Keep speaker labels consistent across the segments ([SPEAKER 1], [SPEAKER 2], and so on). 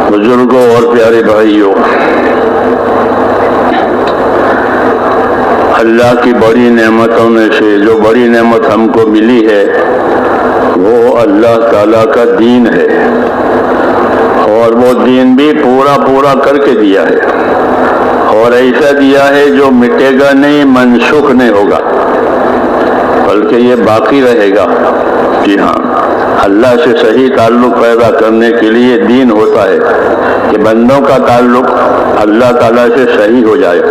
[SPEAKER 1] بزرگوں اور پیارے بھائیوں، اللہ کی بڑی نعمتوں میں سے جو بڑی نعمت ہم کو ملی ہے وہ اللہ تعالیٰ کا دین ہے، اور وہ دین بھی پورا کر کے دیا ہے، اور ایسا دیا ہے جو مٹے گا نہیں، منسوخ نہیں ہوگا، بلکہ یہ باقی رہے گا۔ جی ہاں، اللہ سے صحیح تعلق پیدا کرنے کے لیے دین ہوتا ہے کہ بندوں کا تعلق اللہ تعالیٰ سے صحیح ہو جائے۔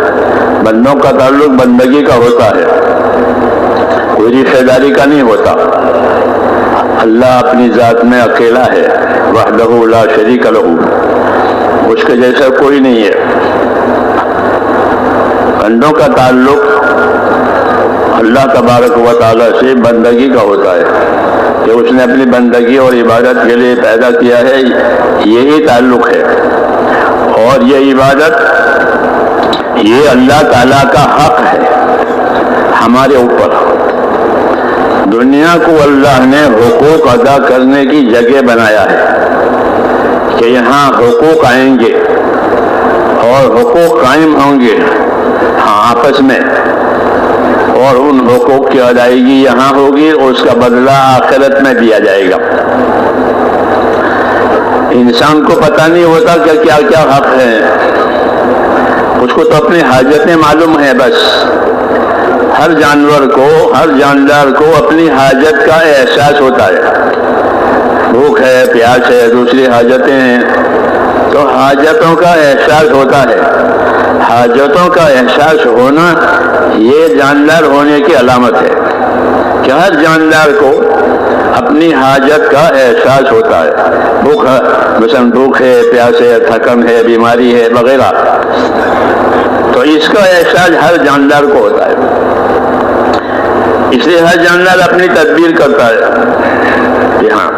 [SPEAKER 1] بندوں کا تعلق بندگی کا ہوتا ہے، کوئی رشتہ داری کا نہیں ہوتا۔ اللہ اپنی ذات میں اکیلا ہے، وحدہ لا شریک لہ، اس کے جیسا کوئی نہیں ہے۔ بندوں کا تعلق اللہ تبارک و تعالیٰ سے بندگی کا ہوتا ہے کہ اس نے اپنی بندگی اور عبادت کے لیے پیدا کیا ہے، یہی تعلق ہے۔ اور یہ عبادت یہ اللہ تعالیٰ کا حق ہے ہمارے اوپر۔ دنیا کو اللہ نے حقوق ادا کرنے کی جگہ بنایا ہے کہ یہاں حقوق آئیں گے اور حقوق قائم ہوں گے آپس میں، اور ان حقوق کی ادائیگی یہاں ہوگی، اس کا بدلہ آخرت میں دیا جائے گا۔ انسان کو پتہ نہیں ہوتا کہ کیا کیا حق ہے، اس کو تو اپنی حاجتیں معلوم ہیں بس۔ ہر جاندار کو اپنی حاجت کا احساس ہوتا ہے، بھوک ہے، پیاس ہے، دوسری حاجتیں ہیں، تو حاجتوں کا احساس ہوتا ہے۔ حاجتوں کا احساس ہونا یہ جاندار ہونے کی علامت ہے کہ ہر جاندار کو اپنی حاجت کا احساس ہوتا ہے۔ مثلا بھوک ہے، پیاس ہے، تھکن ہے، بیماری ہے وغیرہ، تو اس کا احساس ہر جاندار کو ہوتا ہے، اس لیے ہر جاندار اپنی تدبیر کرتا ہے۔ جی ہاں،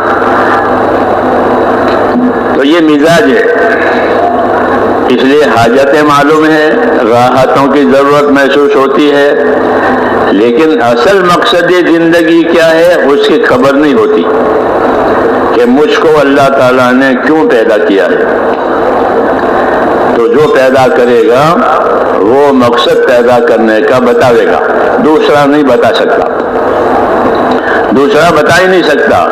[SPEAKER 1] تو یہ مزاج ہے، اس لیے حاجتیں معلوم ہیں، راحتوں کی ضرورت محسوس ہوتی ہے، لیکن اصل مقصد زندگی کیا ہے اس کی خبر نہیں ہوتی کہ مجھ کو اللہ تعالیٰ نے کیوں پیدا کیا ہے۔ تو جو پیدا کرے گا وہ مقصد پیدا کرنے کا بتاوے گا، دوسرا نہیں بتا سکتا، دوسرا بتا ہی نہیں سکتا۔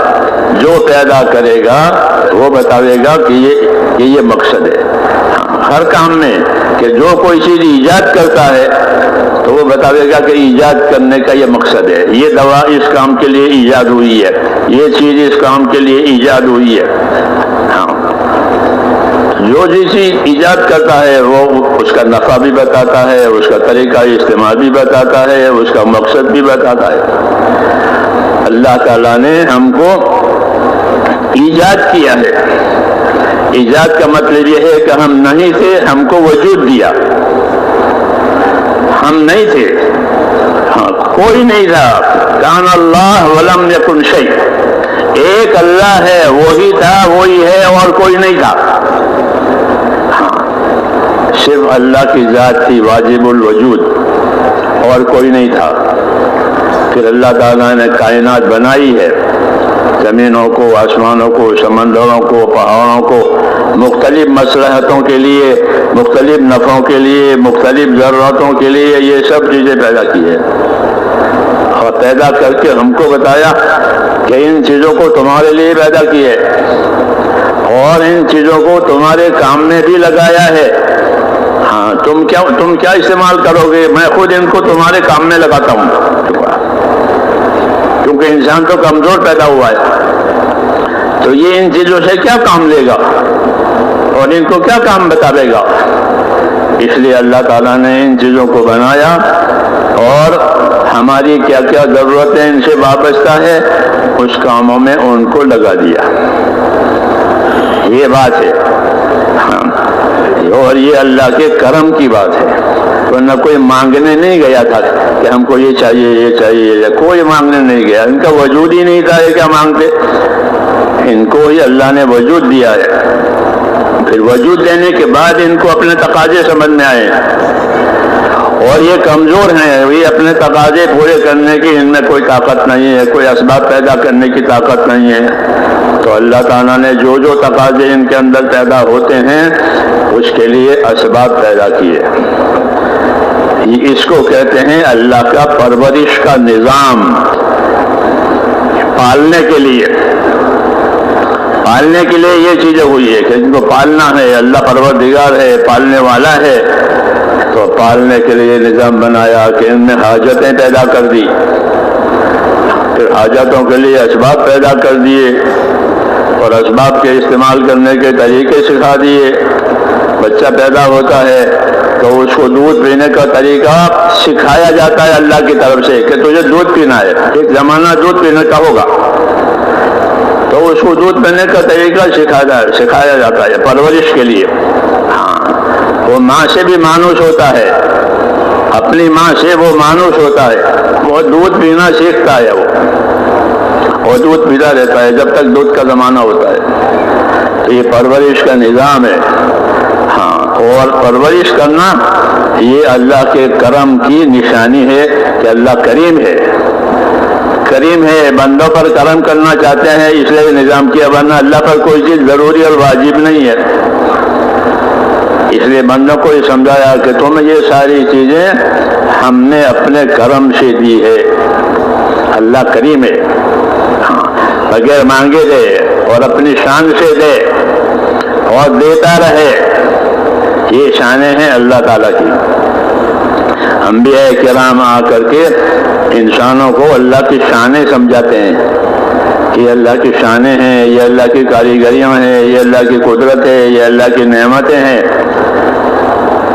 [SPEAKER 1] جو پیدا کرے گا وہ بتاوے گا کہ یہ مقصد ہے۔ ہر کام میں کہ جو کوئی چیز ایجاد کرتا ہے تو وہ بتاوے گا کہ ایجاد کرنے کا یہ مقصد ہے، یہ دوا اس کام کے لیے ایجاد ہوئی ہے، یہ چیز اس کام کے لیے ایجاد ہوئی ہے۔ ہاں، جو چیز ایجاد کرتا ہے وہ اس کا نفع بھی بتاتا ہے، اس کا طریقہ استعمال بھی بتاتا ہے، اس کا مقصد بھی بتاتا ہے۔ اللہ تعالیٰ نے ہم کو ایجاد کیا ہے۔ ایجاد کا مطلب یہ ہے کہ ہم نہیں تھے، ہم کو وجود دیا۔ ہم نہیں تھے، ہاں، کوئی نہیں تھا۔ کان اللہ ولم یکن شیء، ایک اللہ ہے، وہی تھا، وہی ہے، اور کوئی نہیں تھا۔ صرف اللہ کی ذات تھی واجب الوجود، اور کوئی نہیں تھا۔ پھر اللہ تعالیٰ نے کائنات بنائی ہے، زمینوں کو، آسمانوں کو، سمندروں کو، پہاڑوں کو، مختلف مصلحتوں کے لیے، مختلف نفعوں کے لیے، مختلف ضرورتوں کے لیے یہ سب چیزیں پیدا کی ہے، اور پیدا کر کے ہم کو بتایا کہ ان چیزوں کو تمہارے لیے پیدا کی ہے، اور ان چیزوں کو تمہارے کام میں بھی لگایا ہے۔ ہاں، تم کیا استعمال کرو گے، میں خود ان کو تمہارے کام میں لگاتا ہوں، کیونکہ انسان تو کمزور پیدا ہوا ہے، تو یہ ان چیزوں سے کیا کام لے گا اور ان کو کیا کام بتاوے گا۔ اس لیے اللہ تعالیٰ نے ان چیزوں کو بنایا، اور ہماری کیا کیا ضرورتیں ان سے وابستہ ہے اس کاموں میں ان کو لگا دیا۔ یہ بات ہے، اور یہ اللہ کے کرم کی بات ہے۔ ورنہ کوئی مانگنے نہیں گیا تھا کہ ہم کو یہ چاہیے، یہ چاہیے، کوئی مانگنے نہیں گیا، ان کا وجود ہی نہیں تھا، یہ کیا مانگتے؟ ان کو ہی اللہ نے وجود دیا ہے۔ پھر وجود دینے کے بعد ان کو اپنے تقاضے سمجھ میں آئے، اور یہ کمزور ہیں، یہ اپنے تقاضے پورے کرنے کی ان میں کوئی طاقت نہیں ہے، کوئی اسباب پیدا کرنے کی طاقت نہیں ہے، تو اللہ تعالیٰ نے جو جو تقاضے ان کے اندر پیدا ہوتے ہیں اس کے لیے اسباب پیدا کیے. اس کو کہتے ہیں اللہ کا پرورش کا نظام. پالنے کے لیے یہ چیزیں ہوئی ہے کہ ان کو پالنا ہے. اللہ پروردگار ہے, پالنے والا ہے, تو پالنے کے لیے نظام بنایا کہ ان میں حاجتیں پیدا کر دی, پھر حاجتوں کے لیے اسباب پیدا کر دیے اور اسباب کے استعمال کرنے کے طریقے سکھا دیے. بچہ پیدا ہوتا ہے تو اس کو دودھ پینے کا طریقہ سکھایا جاتا ہے اللہ کی طرف سے کہ تجھے دودھ پینا ہے. ایک زمانہ دودھ پینے کا ہوگا تو اس کو دودھ پینے کا طریقہ سکھایا جاتا ہے پرورش کے لیے. وہ ماں سے بھی مانوس ہوتا ہے, اپنی ماں سے وہ مانوس ہوتا ہے, وہ دودھ پینا سیکھتا ہے, وہ دودھ پیتا رہتا ہے جب تک دودھ کا زمانہ ہوتا ہے. تو یہ پرورش کا نظام ہے. اور پرورش کرنا یہ اللہ کے کرم کی نشانی ہے کہ اللہ کریم ہے. بندوں پر کرم کرنا چاہتے ہیں اس لیے نظام کیا, ورنہ اللہ پر کوئی چیز ضروری اور واجب نہیں ہے. اس لیے بندوں کو یہ سمجھایا کہ تمہیں یہ ساری چیزیں ہم نے اپنے کرم سے دی ہے. اللہ کریم ہے, بغیر مانگے دے اور اپنی شان سے دے اور دیتا رہے. یہ شانیں ہیں اللہ تعالیٰ کی. انبیاء کرام آ کر کے انسانوں کو اللہ کی شانیں سمجھاتے ہیں. یہ اللہ کی شانیں ہیں, یہ اللہ کی کاریگریاں ہیں, یہ اللہ کی قدرت ہے, یہ اللہ کی نعمتیں ہیں,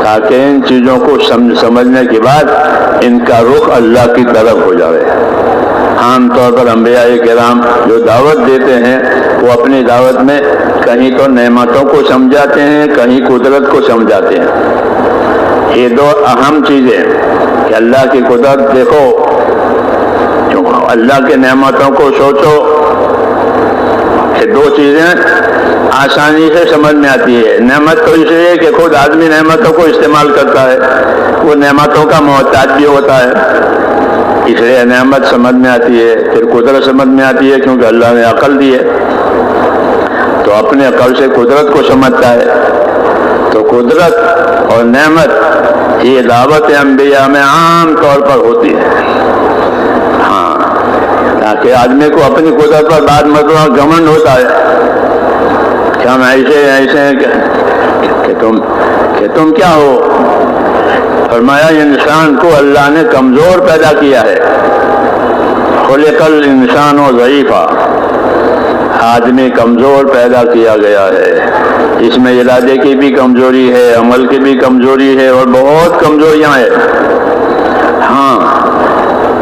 [SPEAKER 1] تاکہ ان چیزوں کو سمجھنے کے بعد ان کا رخ اللہ کی طرف ہو جائے. عام طور پر انبیاء کرام جو دعوت دیتے ہیں وہ اپنی دعوت میں کہیں تو نعمتوں کو سمجھاتے ہیں, کہیں قدرت کو سمجھاتے ہیں. یہ دو اہم چیزیں کہ اللہ کی قدرت دیکھو, اللہ کے نعمتوں کو سوچو. یہ دو چیزیں آسانی سے سمجھ میں آتی ہے. نعمت تو اس لیے کہ خود آدمی نعمتوں کو استعمال کرتا ہے, وہ نعمتوں کا محتاج بھی ہوتا ہے, اس لیے نعمت سمجھ میں آتی ہے. پھر قدرت سمجھ میں آتی ہے کیونکہ اللہ نے عقل دی ہے, تو اپنے عقل سے قدرت کو سمجھتا ہے. تو قدرت اور نعمت یہ دعوت انبیاء میں عام طور پر ہوتی ہے. تاکہ آدمی کو اپنی قدرت پر بعد مطلب گھمنڈ ہوتا ہے کہ ہم ایسے ہیں کہ تم کیا ہو. فرمایا انسان کو اللہ نے کمزور پیدا کیا ہے. خلق الانسان ضعیفا, آدمی کمزور پیدا کیا گیا ہے. اس میں ارادے کی بھی کمزوری ہے, عمل کی بھی کمزوری ہے, اور بہت کمزوریاں ہیں.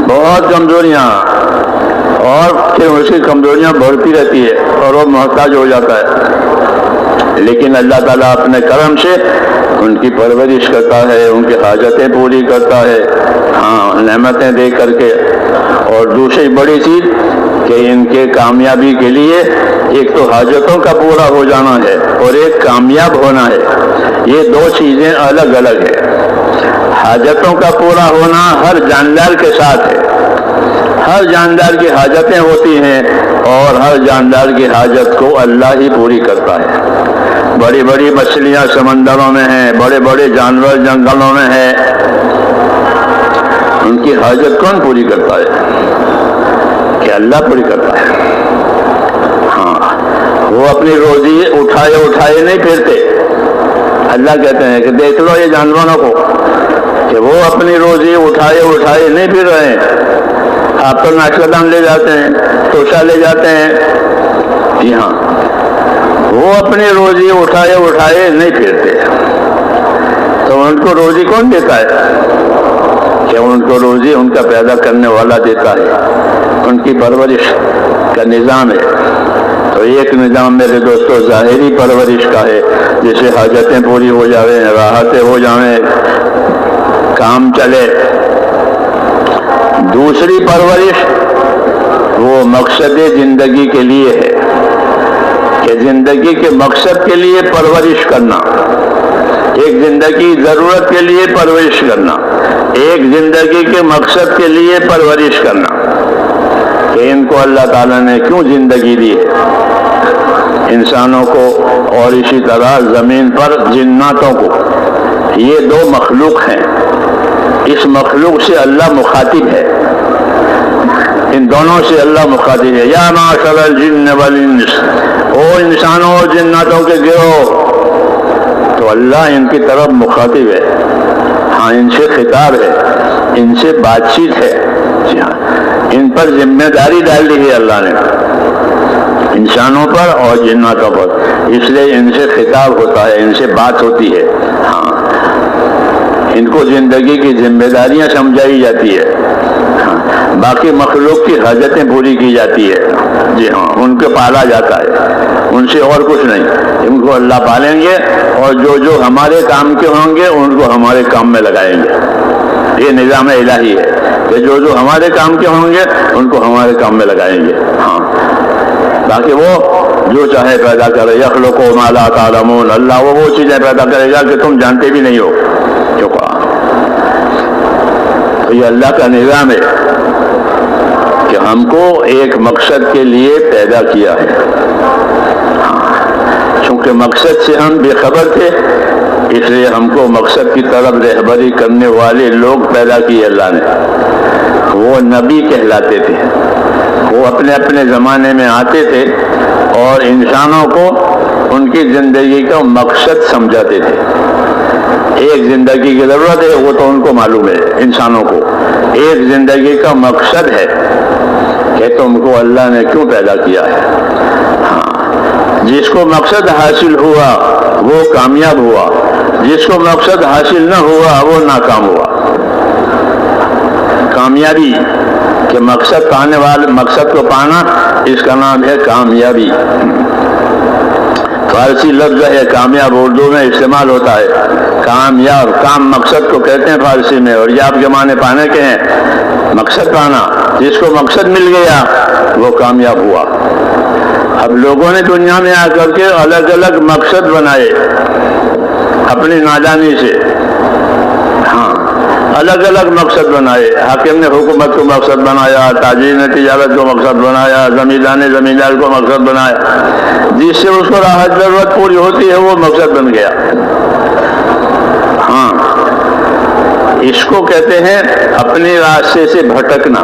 [SPEAKER 1] بہت کمزوریاں, اور پھر اس کی کمزوریاں بڑھتی رہتی ہے اور وہ محتاج ہو جاتا ہے. لیکن اللہ تعالیٰ اپنے کرم سے ان کی پرورش کرتا ہے, ان کی حاجتیں پوری کرتا ہے, نعمتیں دے کر کے. اور دوسری بڑی چیز کہ ان کے کامیابی کے لیے ایک تو حاجتوں کا پورا ہو جانا ہے اور ایک کامیاب ہونا ہے. یہ دو چیزیں الگ الگ ہیں. حاجتوں کا پورا ہونا ہر جاندار کے ساتھ ہے. ہر جاندار کی حاجتیں ہوتی ہیں اور ہر جاندار کی حاجت کو اللہ ہی پوری کرتا ہے. بڑی بڑی مچھلیاں سمندروں میں ہیں, بڑے بڑے جانور جنگلوں میں ہیں, ان کی حاجت کون پوری کرتا ہے؟ کہ اللہ پوری کرتا ہے. وہ اپنی روزی اٹھائے نہیں پھرتے. اللہ کہتے ہیں کہ دیکھ لو یہ جانوروں کو کہ وہ اپنی روزی اٹھائے نہیں پھر رہے ہیں. آپ تو ناشتہ لے جاتے ہیں, توشا لے جاتے ہیں, جی ہاں, وہ اپنی روزی اٹھائے نہیں پھرتے. تو ان کو روزی کون دیتا ہے؟ کہ ان کو روزی ان کا پیدا کرنے والا دیتا ہے. ان کی پرورش کا نظام ہے. تو ایک نظام میرے دوستو ظاہری پرورش کا ہے, جیسے حاجتیں پوری ہو جاویں, راحتیں ہو جاویں, کام چلے. دوسری پرورش وہ مقصد زندگی کے لیے ہے کہ زندگی کے مقصد کے لیے پرورش کرنا. ایک زندگی ضرورت کے لیے پرورش کرنا, ایک زندگی کے مقصد کے لیے پرورش کرنا. کہ ان کو اللہ تعالیٰ نے کیوں زندگی دی ہے؟ انسانوں کو اور اسی طرح زمین پر جناتوں کو. یہ دو مخلوق ہیں. اس مخلوق سے اللہ مخاطب ہے, ان دونوں سے اللہ مخاطب ہے. یا معاشر الجن والانس, او انسانوں اور جناتوں کے گروہ. تو اللہ ان کی طرف مخاطب ہے. ہاں, ان سے خطاب ہے, ان سے بات چیت ہے. جی ہاں, ان پر ذمہ داری ڈال دی ہے اللہ نے, انسانوں پر اور جناتوں پر. اس لیے ان سے خطاب ہوتا ہے, ان سے بات ہوتی ہے. ہاں, ان کو زندگی کی ذمہ داریاں سمجھائی جاتی ہے. باقی مخلوق کی حاجتیں پوری کی جاتی ہے. جی ہاں, ان کو پالا جاتا ہے, ان سے اور کچھ نہیں. ان کو اللہ پالیں گے اور جو ہمارے کام کے ہوں گے ان کو ہمارے کام میں لگائیں گے. یہ نظام الہی ہے کہ جو ہمارے کام کے ہوں گے ان کو ہمارے کام میں لگائیں گے. ہاں, باقی وہ جو چاہے پیدا کرے. یخلق ما لا تعلمون, اللہ وہ چیزیں پیدا کرے گا کہ تم جانتے بھی نہیں ہو. جو کہا تو یہ اللہ کا نظام ہے کہ ہم کو ایک مقصد کے لیے پیدا کیا ہے. چونکہ مقصد سے ہم بے خبر تھے, اس لیے ہم کو مقصد کی طرف رہبری کرنے والے لوگ پیدا کیے اللہ نے. وہ نبی کہلاتے تھے. وہ اپنے اپنے زمانے میں آتے تھے اور انسانوں کو ان کی زندگی کا مقصد سمجھاتے تھے. ایک زندگی کی ضرورت ہے, وہ تو ان کو معلوم ہے انسانوں کو. ایک زندگی کا مقصد ہے کہ تم کو اللہ نے کیوں پیدا کیا ہے. ہاں, جس کو مقصد حاصل ہوا وہ کامیاب ہوا, جس کو مقصد حاصل نہ ہوا وہ ناکام ہوا. کامیابی کہ مقصد پانے والے, مقصد کو پانا, اس کا نام ہے کامیابی. فارسی لفظ ہے کامیاب, اردو میں استعمال ہوتا ہے. کامیاب, کام مقصد کو کہتے ہیں فارسی میں, اور یاب کے معنی پانے کے ہیں. مقصد پانا, جس کو مقصد مل گیا وہ کامیاب ہوا. اب لوگوں نے دنیا میں آ کر کے الگ الگ مقصد بنائے اپنی نادانی سے. ہاں, الگ الگ مقصد بنائے. حاکم نے حکومت کو مقصد بنایا, تاجر نے تجارت کو مقصد بنایا, زمیندار نے زمیندار کو مقصد بنایا. جس سے اس کو راحت ضرورت پوری ہوتی ہے وہ مقصد بن گیا. ہاں, اس کو کہتے ہیں اپنے راستے سے بھٹکنا.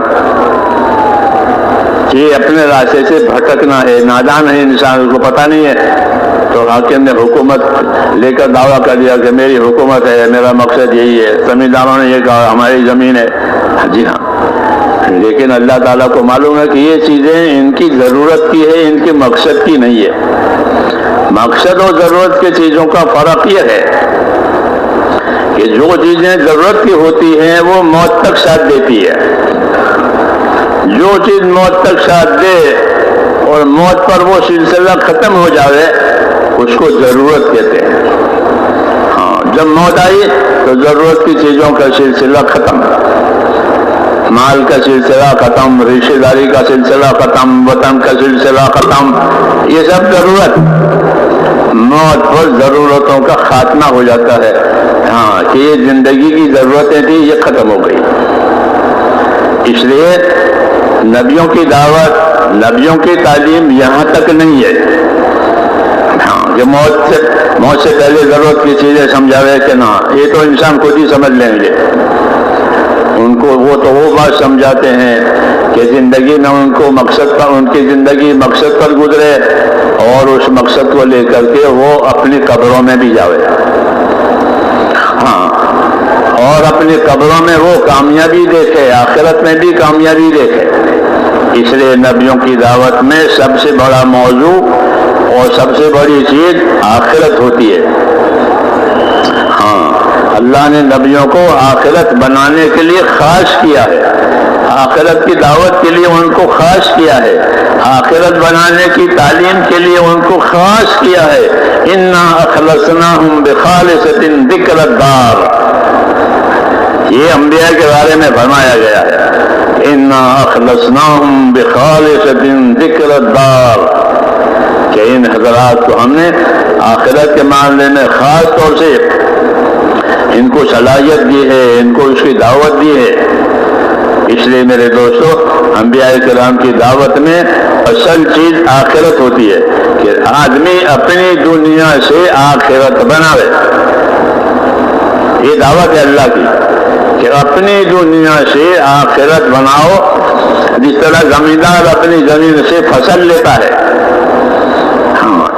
[SPEAKER 1] یہ اپنے راستے سے بھٹکنا ہے. نادان ہے انسان, اس کو پتہ نہیں ہے. تو حاکم نے حکومت لے کر دعویٰ کر دیا کہ میری حکومت ہے, میرا مقصد یہی ہے. زمینداروں نے یہ کہا ہماری زمین ہے. جی ہاں, لیکن اللہ تعالیٰ کو معلوم ہے کہ یہ چیزیں ان کی ضرورت کی ہے, ان کے مقصد کی نہیں ہے. مقصد اور ضرورت کی چیزوں کا فرق یہ ہے کہ جو چیزیں ضرورت کی ہوتی ہیں وہ موت تک ساتھ دیتی ہے. جو چیز موت تک ساتھ دے اور موت پر وہ سلسلہ ختم ہو جاوے اس کو ضرورت کہتے ہیں. ہاں, جب موت آئی تو ضرورت کی چیزوں کا سلسلہ ختم. مال کا سلسلہ ختم, رشتہ داری کا سلسلہ ختم, وطن کا سلسلہ ختم. یہ سب ضرورت. موت پر ضرورتوں کا خاتمہ ہو جاتا ہے. ہاں, کہ یہ زندگی کی ضرورتیں تھیں, یہ ختم ہو گئی. اس لیے نبیوں کی دعوت, نبیوں کی تعلیم یہاں تک نہیں ہے. ہاں, کہ موت سے پہلے ضرورت کی چیزیں سمجھاوے کہ نہ, یہ تو انسان خود ہی سمجھ لیں گے. ان کو وہ بات سمجھاتے ہیں کہ زندگی میں ان کو مقصد پر, ان کی زندگی مقصد پر گزرے اور اس مقصد کو لے کر کے وہ اپنی قبروں میں بھی جاوے. ہاں, اور اپنی قبروں میں وہ کامیابی دیکھے, آخرت میں بھی کامیابی دیکھے. اس لیے نبیوں کی دعوت میں سب سے بڑا موضوع اور سب سے بڑی چیز آخرت ہوتی ہے. ہاں, اللہ نے نبیوں کو آخرت بنانے کے لیے خاص کیا ہے. آخرت کی دعوت کے لیے ان کو خاص کیا ہے. آخرت بنانے کی تعلیم کے لیے ان کو خاص کیا ہے. انا اخلصناہم بخالصۃ ذکر الدار, یہ انبیاء کے بارے میں فرمایا گیا ہے. انا اخلصناہم بخالصۃ ذکر الدار, کہ ان حضرات کو ہم نے آخرت کے معاملے میں خاص طور سے ان کو صلاحیت دی ہے, ان کو اس کی دعوت دی ہے. اس لیے میرے دوستو، انبیاء کرام کی دعوت میں اصل چیز آخرت ہوتی ہے کہ آدمی اپنی دنیا سے آخرت بناوے. یہ دعوت ہے اللہ کی کہ اپنی دنیا سے آخرت بناؤ. جس طرح زمیندار اپنی زمین سے فصل لیتا ہے،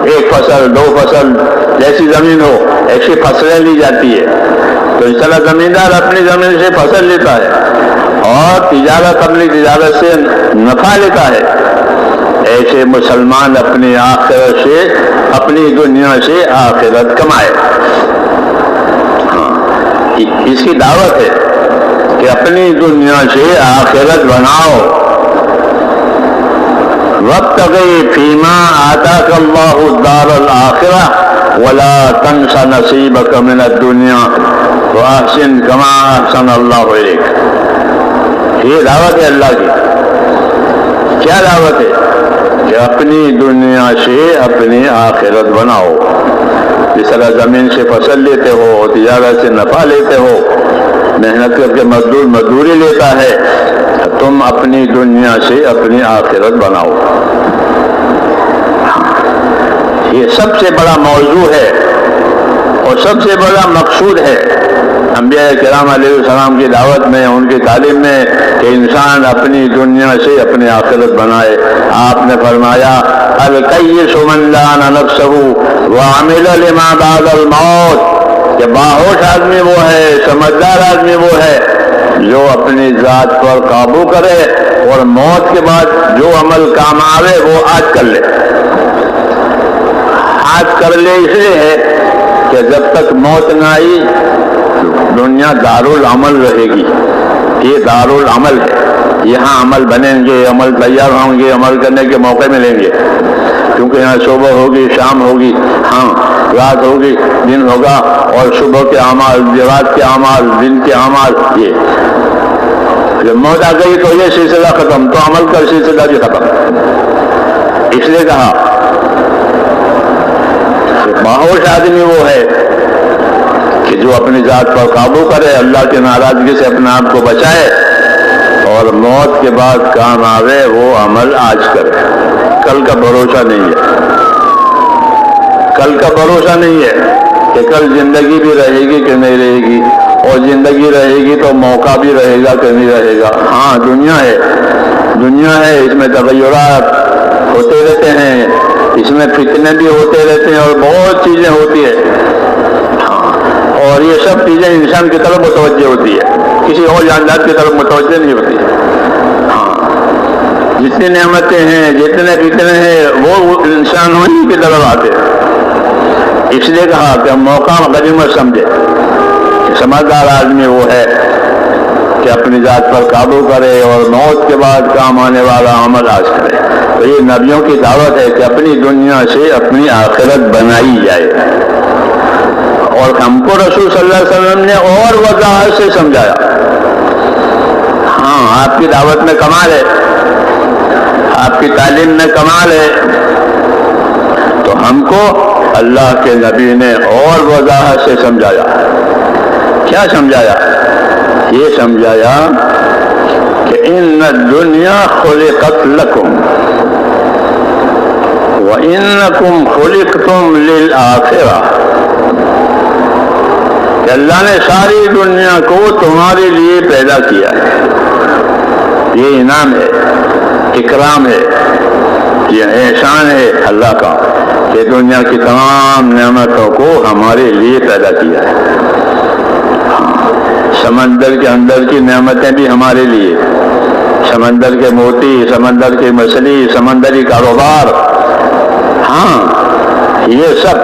[SPEAKER 1] ایک فصل دو فصل جیسی زمین ہو ایسی فصلیں لی جاتی ہے، تو اس طرح زمیندار اپنی زمین سے فصل لیتا ہے اور تجارت اپنی تجارت سے نفع لیتا ہے. ایسے مسلمان اپنی آخرت سے، اپنی دنیا سے آخرت کمائے. اس کی دعوت ہے کہ اپنی دنیا سے آخرت بناؤ. وابتغِ فِيمَا آتَاكَ اللَّهُ الدَّارَ الْآخِرَةَ وَلَا تَنْسَ نَصِيبَكَ مِنَ الدُّنْيَا وَأَحْسِنْ كَمَا أَحْسَنَ اللَّهُ إِلَيْكَ. یہ دعوت ہے اللہ کی. کیا دعوت ہے؟ کہ اپنی دنیا سے اپنی آخرت بناؤ. جس طرح زمین سے فصل لیتے ہو، تجارت سے نفع لیتے ہو، محنت کر کے مزدور مزدوری لیتا ہے، تم اپنی دنیا سے اپنی آخرت بناؤ. یہ سب سے بڑا موضوع ہے اور سب سے بڑا مقصود ہے انبیاء کرام علیہ السلام کی دعوت میں، ان کی تعلیم میں، کہ انسان اپنی دنیا سے اپنی آخرت بنائے. آپ نے فرمایا الکیس من دان نفسہ وعمل لما بعد الموت، کہ باہوش آدمی وہ ہے، سمجھدار آدمی وہ ہے جو اپنی ذات پر قابو کرے اور موت کے بعد جو عمل کام آوے وہ آج کر لے. آج کر لے اس لیے ہے کہ جب تک موت نہ آئی دنیا دارالعمل رہے گی. یہ دارالعمل ہے. یہاں عمل بنیں گے، عمل تیار ہوں گے، عمل کرنے کے موقع ملیں گے، کیونکہ یہاں صبح ہوگی، شام ہوگی، رات ہوگی، دن ہوگا، اور صبح کے اعمال، رات کے اعمال، دن کے اعمال. یہ جب موت آ گئی تو یہ سلسلہ ختم، تو عمل کا سلسلہ بھی ختم. اس لیے کہا باہوش آدمی وہ ہے کہ جو اپنی ذات پر قابو کرے، اللہ کی ناراضگی سے اپنے آپ کو بچائے، اور موت کے بعد کام آوے وہ عمل آج کرے. کل کا بھروسہ نہیں ہے. کل کا بھروسہ نہیں ہے کہ کل زندگی بھی رہے گی کہ نہیں رہے گی، اور زندگی رہے گی تو موقع بھی رہے گا کہ نہیں رہے گا. ہاں دنیا ہے، دنیا ہے، اس میں تغیرات ہوتے رہتے ہیں، اس میں فتنے بھی ہوتے رہتے ہیں، اور بہت چیزیں ہوتی ہیں. اور یہ سب چیزیں انسان کی طرف متوجہ ہوتی ہے، کسی اور جاندار کی طرف متوجہ نہیں ہوتی. جتنی نعمتیں ہیں، جتنے فتنے ہیں، وہ انسان ہی کی طرف آتے ہیں. اس لیے کہا کہ موقع غنیمت سمجھے. سمجھدار آدمی وہ ہے کہ اپنی ذات پر قابو کرے اور موت کے بعد کام آنے والا عمل آج کرے. تو یہ نبیوں کی دعوت ہے کہ اپنی دنیا سے اپنی آخرت بنائی جائے. اور ہم کو رسول صلی اللہ علیہ وسلم نے اور وضاحت سے سمجھایا. ہاں آپ کی دعوت میں کمال ہے، آپ کی تعلیم میں کمال ہے، تو ہم کو اللہ کے نبی نے اور وضاحت سے سمجھایا. کیا سمجھایا؟ یہ سمجھایا کہ ان الدنیا خلقت لکم وانکم خلقتم للآخرہ، کہ اللہ نے ساری دنیا کو تمہارے لیے پیدا کیا ہے. یہ انعام ہے، اکرام ہے، یہ احسان ہے اللہ کا کہ دنیا کی تمام نعمتوں کو ہمارے لیے پیدا کیا ہے. سمندر کے اندر کی نعمتیں بھی ہمارے لیے، سمندر کے موتی، سمندر کی مچھلی، سمندری کاروبار، ہاں یہ سب.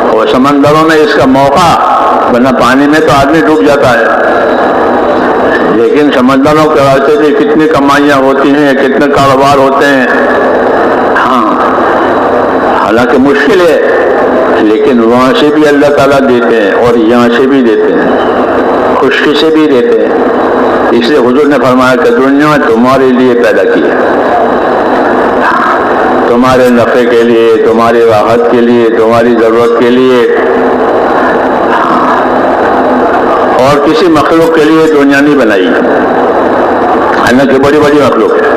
[SPEAKER 1] اور سمندروں میں اس کا موقع، ورنہ پانی میں تو آدمی ڈوب جاتا ہے، لیکن سمندروں کے راستے سے کتنی کمائیاں ہوتی ہیں، کتنے کاروبار ہوتے ہیں. ہاں حالانکہ مشکل ہے، لیکن وہاں سے بھی اللہ تعالیٰ دیتے ہیں اور یہاں سے بھی دیتے ہیں، خشکی سے بھی دیتے ہیں. اس لیے حضور نے فرمایا کہ دنیا تمہارے لیے پیدا کی ہے، تمہارے نفع کے لیے، تمہاری راحت کے لیے، تمہاری ضرورت کے لیے، اور کسی مخلوق کے لیے دنیا نہیں بنائی. حالانکہ بڑی بڑی مخلوق ہے.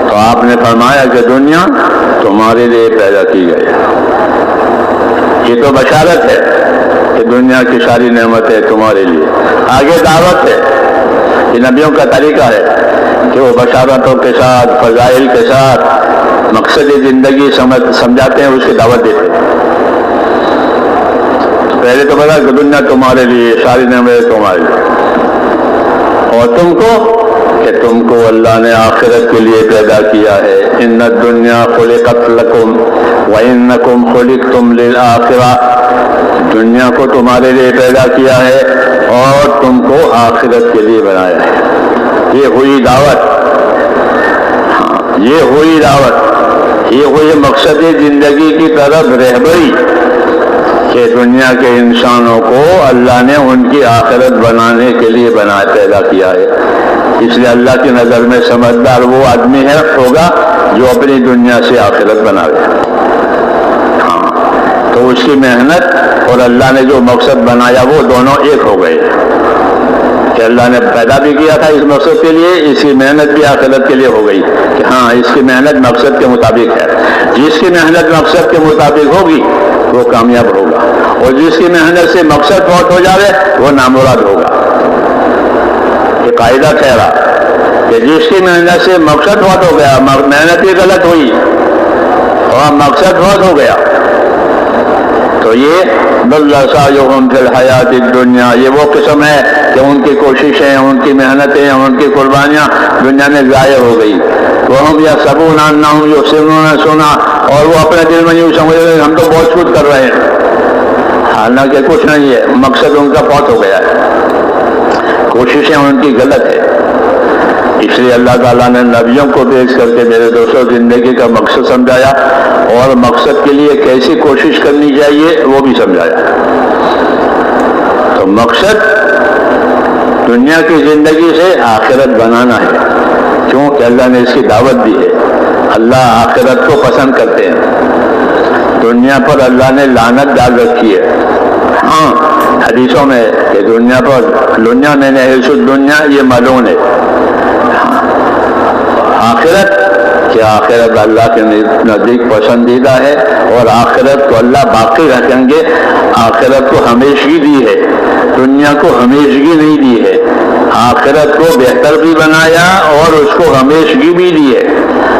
[SPEAKER 1] تو آپ نے فرمایا کہ دنیا تمہارے لیے پیدا کی گئی ہے. یہ تو بشارت ہے کہ دنیا کی ساری نعمتیں تمہارے لیے. آگے دعوت ہے. یہ نبیوں کا طریقہ ہے کہ وہ بشارتوں کے ساتھ فضائل کے ساتھ مقصد زندگی سمجھاتے ہیں, اس کی دعوت دیتے ہیں. پہلے تو بتا کہ دنیا تمہارے لیے, ساری نعمتیں تمہارے لیے, اور تم کو کہ تم کو اللہ نے آخرت کے لیے پیدا کیا ہے. ان الدنیا خلقت لکم وانکم خلقتم للآخرہ. دنیا کو تمہارے لیے پیدا کیا ہے اور تم کو آخرت کے لیے بنایا ہے. یہ ہوئی دعوت, یہ ہوئی دعوت, یہ ہوئی مقصد زندگی کی طرف رہبری کہ دنیا کے انسانوں کو اللہ نے ان کی آخرت بنانے کے لیے پیدا کیا ہے. اس لیے اللہ کی نظر میں سمجھدار وہ آدمی ہوگا جو اپنی دنیا سے آخرت بناوے. تو اس کی محنت اور اللہ نے جو مقصد بنایا وہ دونوں ایک ہو گئے کہ اللہ نے پیدا بھی کیا تھا اس مقصد کے لیے, اس کی محنت بھی آخرت کے لیے ہو گئی کہ ہاں اس کی محنت مقصد کے مطابق ہے. جس کی محنت مقصد کے مطابق ہوگی وہ کامیاب ہوگا, اور جس کی محنت سے مقصد فوت ہو جائے وہ نامراد ہوگا. یہ قاعدہ ٹھہرا کہ جس کی محنت سے مقصد فوت ہو گیا, محنت ہی غلط ہوئی اور مقصد فوت ہو گیا, تو یہ ضل سعیہم فی الحیات الدنیا, یہ وہ قسم ہے کہ ان کی کوششیں, ان کی محنتیں, ان کی قربانیاں دنیا میں ضائع ہو گئی. وہم یحسبون انہم یحسنون صنعا, اور وہ اپنے دل میں یوں سمجھ رہے ہیں ہم تو بہت کچھ کر رہے ہیں, حالانکہ کچھ نہیں ہے, مقصد ان کا فوت ہو گیا ہے, کوششیں ان کی غلط ہے. اس لیے اللہ تعالیٰ نے نبیوں کو بھیج کر کے میرے دوستوں زندگی کا مقصد سمجھایا, اور مقصد کے لیے کیسی کوشش کرنی چاہیے وہ بھی سمجھایا. تو مقصد دنیا کی زندگی سے آخرت بنانا ہے, کیونکہ اللہ نے اس کی دعوت دی ہے. اللہ آخرت کو پسند کرتے ہیں. دنیا پر اللہ نے لعنت ڈال رکھی ہے. ہاں حدیثوں میں کہ دنیا پر دنیا میں نے دنیا یہ ملعون ہے. آخرت کہ آخرت اللہ کے نزدیک پسندیدہ ہے, اور آخرت کو اللہ باقی رکھیں گے. آخرت کو ہمیشگی دی ہے, دنیا کو ہمیشگی نہیں دی ہے. آخرت کو بہتر بھی بنایا اور اس کو ہمیشگی بھی دی ہے.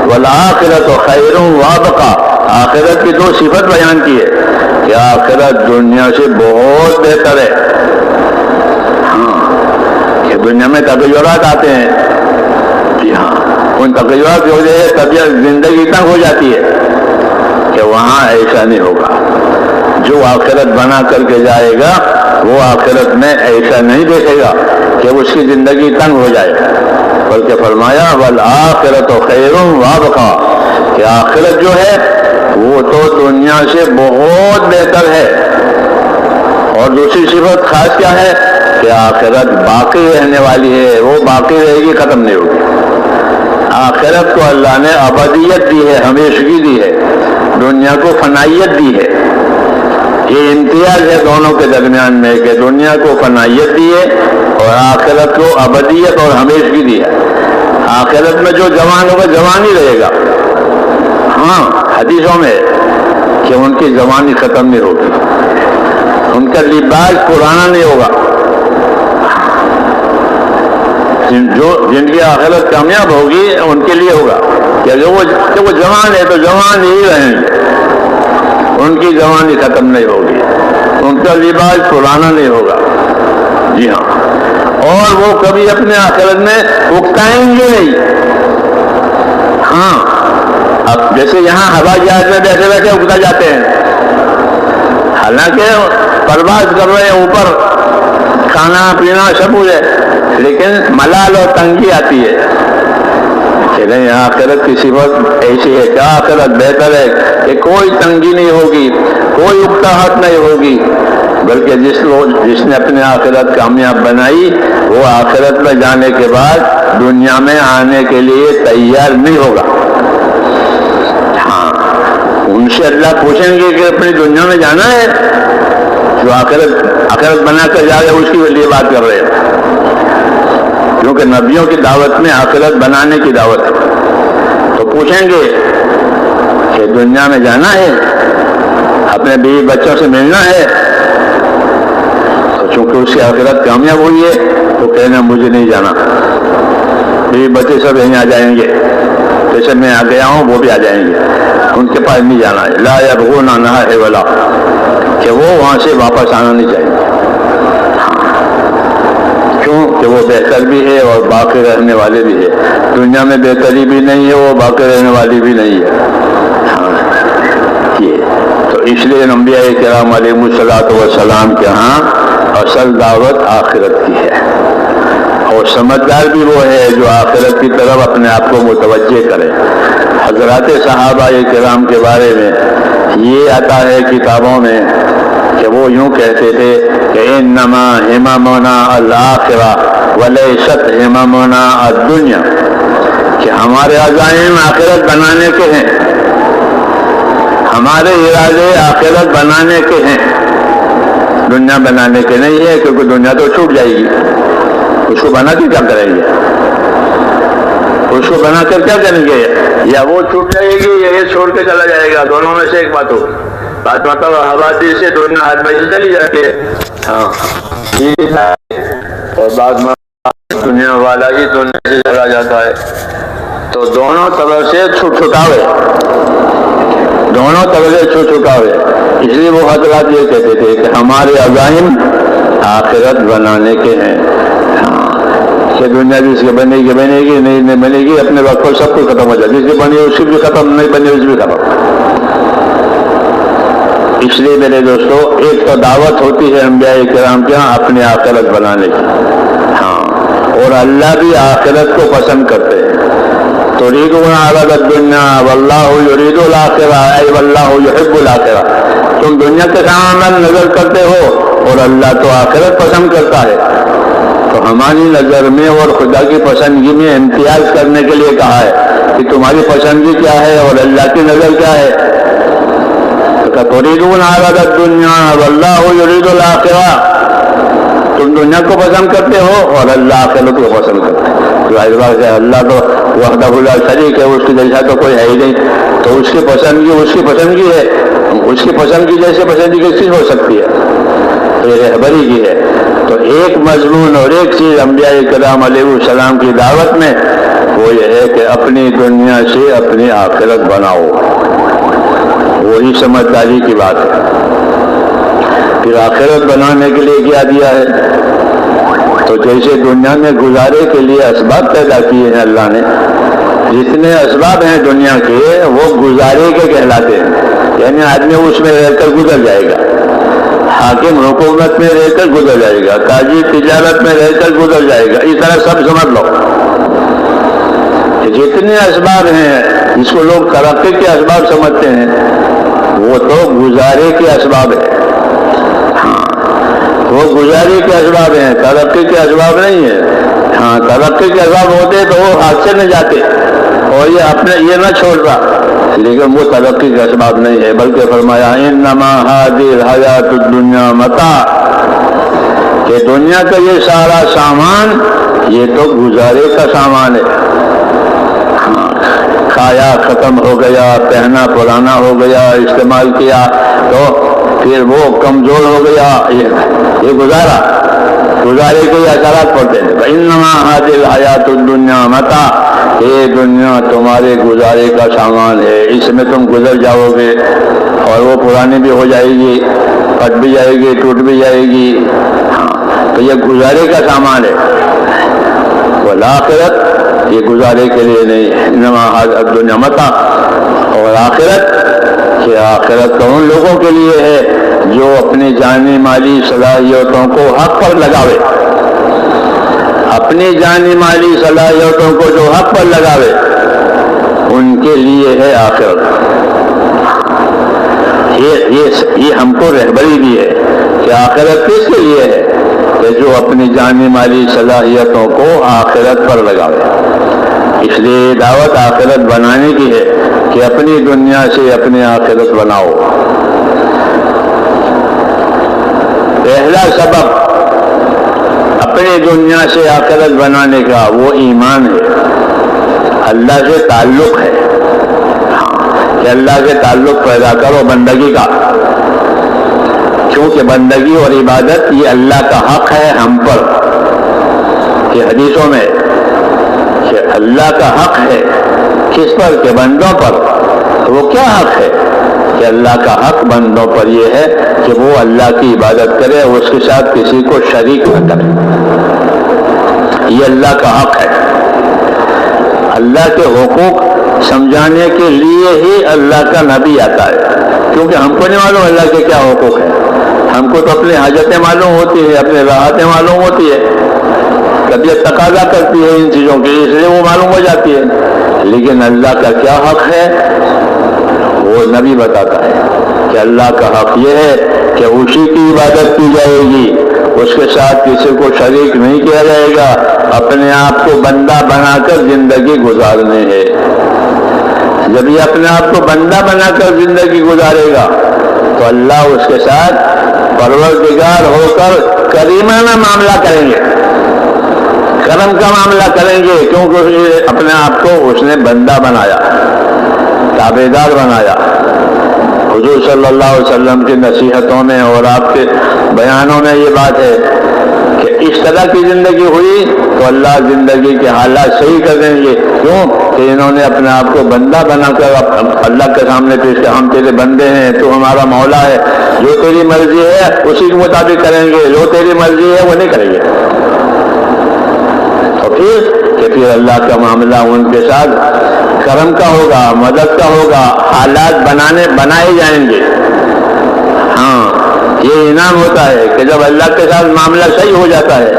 [SPEAKER 1] والآخرت خیر وابقا, آخرت کی دو صفت بیان کی ہے کہ آخرت دنیا سے بہت بہتر ہے. ہاں کہ دنیا میں تغیرات آتے ہیں, جی ہاں, ان تغیرات کی وجہ سے طبیعت زندگی تنگ ہو جاتی ہے, کہ وہاں ایسا نہیں ہوگا. جو آخرت بنا کر کے جائے گا وہ آخرت میں ایسا نہیں دیکھے گا کہ اس کی زندگی تنگ ہو جائے, بلکہ فرمایا والآخرت خیر وابقا, کہ آخرت جو ہے وہ تو دنیا سے بہت بہتر ہے. اور دوسری صفت خاص کیا ہے کہ آخرت باقی رہنے والی ہے, وہ باقی رہے گی, ختم نہیں ہوگی. آخرت کو اللہ نے ابدیت دی ہے, ہمیشگی دی ہے, دنیا کو فنائیت دی ہے. یہ امتیاز ہے دونوں کے درمیان میں کہ دنیا کو فنائیت دی ہے اور آخرت کو ابدیت اور ہمیشگی دی ہے. آخرت میں جو جوان ہوگا جوان ہی رہے گا. ہاں حدیثوں میں کہ ان کی جوانی ختم نہیں ہوگی, ان کا لباس پرانا نہیں ہوگا. جن کی آخرت کامیاب ہوگی ان کے لیے ہوگا کہ وہ جوان ہے تو جوان ہی رہیں گے, ان کی جوانی ختم نہیں ہوگی, ان کا لباس پرانا نہیں ہوگا. جی ہاں, اور وہ کبھی اپنے آخرت میں اکتائیں گے نہیں. ہاں اب جیسے یہاں ہوائی جہاز میں بیٹھے بیٹھے اکتا جاتے ہیں, حالانکہ پرواز کر رہے ہیں اوپر, کھانا پینا سب کچھ ہے, لیکن ملال اور تنگی آتی ہے کہ نہیں. آخرت کی صفت ایسی ہے کہ آخرت بہتر ہے کہ کوئی تنگی نہیں ہوگی, کوئی اکتاہٹ نہیں ہوگی, بلکہ جس نے اپنے آخرت کامیاب بنائی وہ آخرت میں جانے کے بعد دنیا میں آنے کے لیے تیار نہیں ہوگا. ہاں ان سے اللہ پوچھیں گے کہ اپنی دنیا میں جانا ہے, جو آخرت بنا کر جا رہے اس کی لیے بات کر رہے ہیں. کیونکہ نبیوں کی دعوت میں آخرت بنانے کی دعوت ہے. تو پوچھیں گے کہ دنیا میں جانا ہے, اپنے بیوی بچوں سے ملنا ہے, تو چونکہ اس کی آخرت کامیاب ہوئی ہے تو کہنا مجھے نہیں جانا, بیوی بچے سب یہیں آ جائیں گے, جیسے میں آ گیا ہوں وہ بھی آ جائیں گے, ان کے پاس نہیں جانا ہے. لا یبغون عنہا حولا, کہ وہ وہاں سے واپس آنا نہیں چاہیے. کیوں کہ وہ بہتر بھی ہے اور باقی رہنے والے بھی ہے. دنیا میں بہتری بھی نہیں ہے, وہ باقی رہنے والی بھی نہیں ہے. یہ تو اس لیے انبیاء کرام علیہ الصلوۃ والسلام کے ہاں اصل دعوت آخرت کی ہے, اور سمجھدار بھی وہ ہے جو آخرت کی طرف اپنے آپ کو متوجہ کرے. حضرات صحابہ کرام کے بارے میں یہ آتا ہے کتابوں میں کہ وہ یوں کہتے تھے کہ انما ہممنا الآخرہ ولیست ہممنا الدنیا, کہ ہمارے عزائم آخرت بنانے کے ہیں, ہمارے ارادے آخرت بنانے کے ہیں, دنیا بنانے کے نہیں ہے, کیونکہ دنیا تو چھوٹ جائے گی. اس کو بنا کے کیا کریں گے, اس کو بنا کر کیا کریں گے, یا وہ چھوٹ جائے گی یا یہ چھوڑ کے چلا جائے گا, دونوں میں سے ایک بات ہو. بات مطلب حوادث سے دنیا ہاتھ میں سے چلی جاتی ہے, اور بعد میں دنیا والا ہی دنیا سے چلا جاتا ہے. تو دونوں طرف سے چھٹاوے, دونوں طرف سے چھٹاوے. اس لیے وہ حضرات یہ کہتے تھے کہ ہمارے عزائم آخرت بنانے کے ہیں. کہ دنیا جس کے بنے گی بنے گی, نہیں بنے گی, اپنے وقت پر سب کچھ ختم ہو جائے. جس کی بنی اس کی بھی ختم, نہیں بنی اس بھی ختم. اس لیے میرے دوستو, ایک تو دعوت ہوتی ہے انبیاء کرام کے ہاں اپنے آخرت بنانے کی, ہاں, اور اللہ بھی آخرت کو پسند کرتے ہیں. تريدون عرض الدنيا واللہ يريد الآخرہ اے واللہ يحب الآخرہ. تم دنیا کے سامان نظر کرتے ہو اور اللہ تو آخرت پسند کرتا ہے. تو ہماری نظر میں اور خدا کی پسندگی میں امتیاز کرنے کے لیے کہا ہے کہ تمہاری پسندگی کیا ہے اور اللہ کی نظر کیا ہے. تريدون عرض الدنيا واللہ يريد الآخرہ, تم دنیا کو پسند کرتے ہو اور اللہ آخرت کو پسند کرتے ہیں. اللہ تو وحدہ لا شریک ہے, اس کی جیسا تو کوئی ہے ہی نہیں. تو اس کی پسندگی ہے, اس کی پسندگی جیسے پسندگی کس چیز ہو سکتی ہے, یہ رہبری کی ہے. تو ایک مضمون اور ایک چیز انبیاء کرام علیہ السلام کی دعوت میں وہ یہ ہے کہ اپنی دنیا سے اپنی آخرت بناؤ, وہی سمجھداری کی بات ہے. پھر آخرت بنانے کے لیے کیا دیا ہے, تو جیسے دنیا میں گزارے کے لیے اسباب پیدا کیے ہیں اللہ نے, جتنے اسباب ہیں دنیا کے وہ گزارے کے کہلاتے ہیں. یعنی آدمی اس میں رہ کر گزر جائے گا, حاکم حکومت میں رہ کر گزر جائے گا, تاجر تجارت میں رہ کر گزر جائے گا. اس طرح سب سمجھ لو کہ جتنے اسباب ہیں جس کو لوگ ترقی کے اسباب سمجھتے ہیں وہ تو گزارے کے اسباب ہیں. وہ گزارے کے اسباب ہیں, ترقی کے اسباب نہیں ہیں. ہاں, ترقی کے اسباب ہوتے تو وہ حادثے میں جاتے اور یہ اپنے یہ نہ چھوڑتا, لیکن وہ ترقی کے اسباب نہیں ہے. بلکہ فرمایا انما هذه الحیات الدنیا متاع, کہ دنیا کا یہ سارا سامان یہ تو گزارے کا سامان ہے. کھایا ختم ہو گیا, پہنا پرانا ہو گیا, استعمال کیا تو پھر وہ کمزور ہو گیا, یہ گزارے کے اثرات پڑتے ہیں. انما هذه الحیات الدنیا متاع, یہ دنیا تمہارے گزارے کا سامان ہے, اس میں تم گزر جاؤ گے اور وہ پرانی بھی ہو جائے گی, پھٹ بھی جائے گی, ٹوٹ بھی جائے گی. تو یہ گزارے کا سامان ہے. والآخرت یہ گزارے کے لیے نہیں, انما هذه الدنیا متاع. اور آخرت, کہ آخرت تو ان لوگوں کے لیے ہے جو اپنی جانی مالی صلاحیتوں کو حق پر لگاوے, اپنی جانی مالی صلاحیتوں کو جو حق پر لگاوے ان کے لیے ہے آخرت. یہ ہم کو رہبری دی ہے کہ آخرت کس کے لیے ہے, کہ جو اپنی جانی مالی صلاحیتوں کو آخرت پر لگاوے. اس لیے دعوت آخرت بنانے کی ہے کہ اپنی دنیا سے اپنی آخرت بناؤ. پہلا سبب اپنی دنیا سے آخرت بنانے کا وہ ایمان ہے، اللہ سے تعلق ہے، کہ اللہ سے تعلق پیدا کرو بندگی کا، کیونکہ بندگی اور عبادت یہ اللہ کا حق ہے ہم پر، کہ حدیثوں میں کہ اللہ کا حق ہے کس پر؟ کہ بندوں پر۔ وہ کیا حق ہے؟ کہ اللہ کا حق بندوں پر یہ ہے کہ وہ اللہ کی عبادت کرے، اس کے ساتھ کسی کو شریک نہ کرے، یہ اللہ کا حق ہے۔ اللہ کے حقوق سمجھانے کے لیے ہی اللہ کا نبی آتا ہے، کیونکہ ہم کو نہیں معلوم اللہ کے کیا حقوق ہیں، ہم کو تو اپنی حاجتیں معلوم ہوتی ہے، اپنی راحتیں معلوم ہوتی ہے، طبیعت تقاضا کرتی ہے ان چیزوں کی، اس لیے وہ معلوم ہو جاتی ہے، لیکن اللہ کا کیا حق ہے وہ نبی بتاتا ہے کہ اللہ کا حق یہ ہے کہ اسی کی عبادت کی جائے گی، اس کے ساتھ کسی کو شریک نہیں کیا جائے گا، اپنے آپ کو بندہ بنا کر زندگی گزارنی ہے۔ جب یہ اپنے آپ کو بندہ بنا کر زندگی گزارے گا تو اللہ اس کے ساتھ پروردگار ہو کر کریمانہ معاملہ کریں گے، کرم کا معاملہ کریں گے، کیونکہ اپنے آپ کو اس نے بندہ بنایا، تابعدار بنایا۔ حضور صلی اللہ علیہ وسلم کی نصیحتوں میں اور آپ کے بیانوں میں یہ بات ہے کہ اس طرح کی زندگی ہوئی تو اللہ زندگی کے حالات صحیح کر دیں گے، کیوں کہ انہوں نے اپنے آپ کو بندہ بنا کر اللہ کے سامنے پیش کیا، ہم تیرے بندے ہیں، تو ہمارا مولا ہے، جو تیری مرضی ہے اسی کے مطابق کریں گے، جو تیری مرضی ہے وہ نہیں کریں گے۔ تو پھر اللہ کا معاملہ ان کے ساتھ کرم کا ہوگا، مدد کا ہوگا، حالات بنائے جائیں گے۔ ہاں، یہ انعام ہوتا ہے کہ جب اللہ کے ساتھ معاملہ صحیح ہو جاتا ہے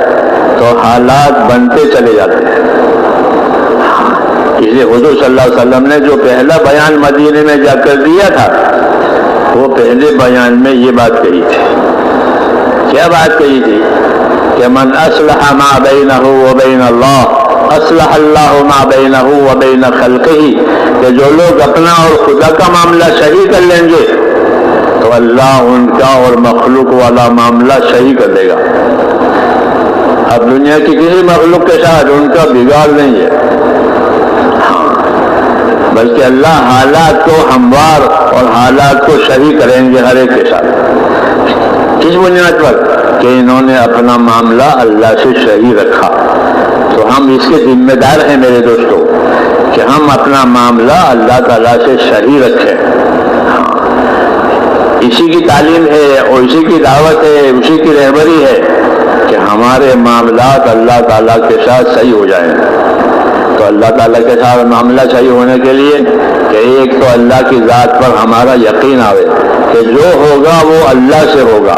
[SPEAKER 1] تو حالات بنتے چلے جاتے ہیں۔ اس لیے حضور صلی اللہ علیہ وسلم نے جو پہلا بیان مدینے میں جا کر دیا تھا، وہ پہلے بیان میں یہ بات کہی تھی۔ کیا بات کہی تھی؟ کہ من اصلح ما بینہ وبین اللہ اصلح اللہ ما بینہ وبین خلقہ، کہ جو لوگ اپنا اور خدا کا معاملہ صحیح کر لیں گے تو اللہ ان کا اور مخلوق والا معاملہ صحیح کر دے گا۔ اب دنیا کی کسی مخلوق کے ساتھ ان کا بگاڑ نہیں ہے، بلکہ اللہ حالات کو ہموار اور حالات کو صحیح کریں گے ہر ایک کے ساتھ۔ کس بنیاد پر؟ کہ انہوں نے اپنا معاملہ اللہ سے صحیح رکھا۔ تو ہم اس کے ذمہ دار ہیں میرے دوستوں کہ ہم اپنا معاملہ اللہ تعالیٰ سے صحیح رکھیں۔ اسی کی تعلیم ہے اور اسی کی دعوت ہے، اسی کی رہبری ہے کہ ہمارے معاملات اللہ تعالیٰ کے ساتھ صحیح ہو جائیں۔ تو اللہ تعالیٰ کے ساتھ معاملہ صحیح ہونے کے لیے کہ ایک تو اللہ کی ذات پر ہمارا یقین آوے کہ جو ہوگا وہ اللہ سے ہوگا،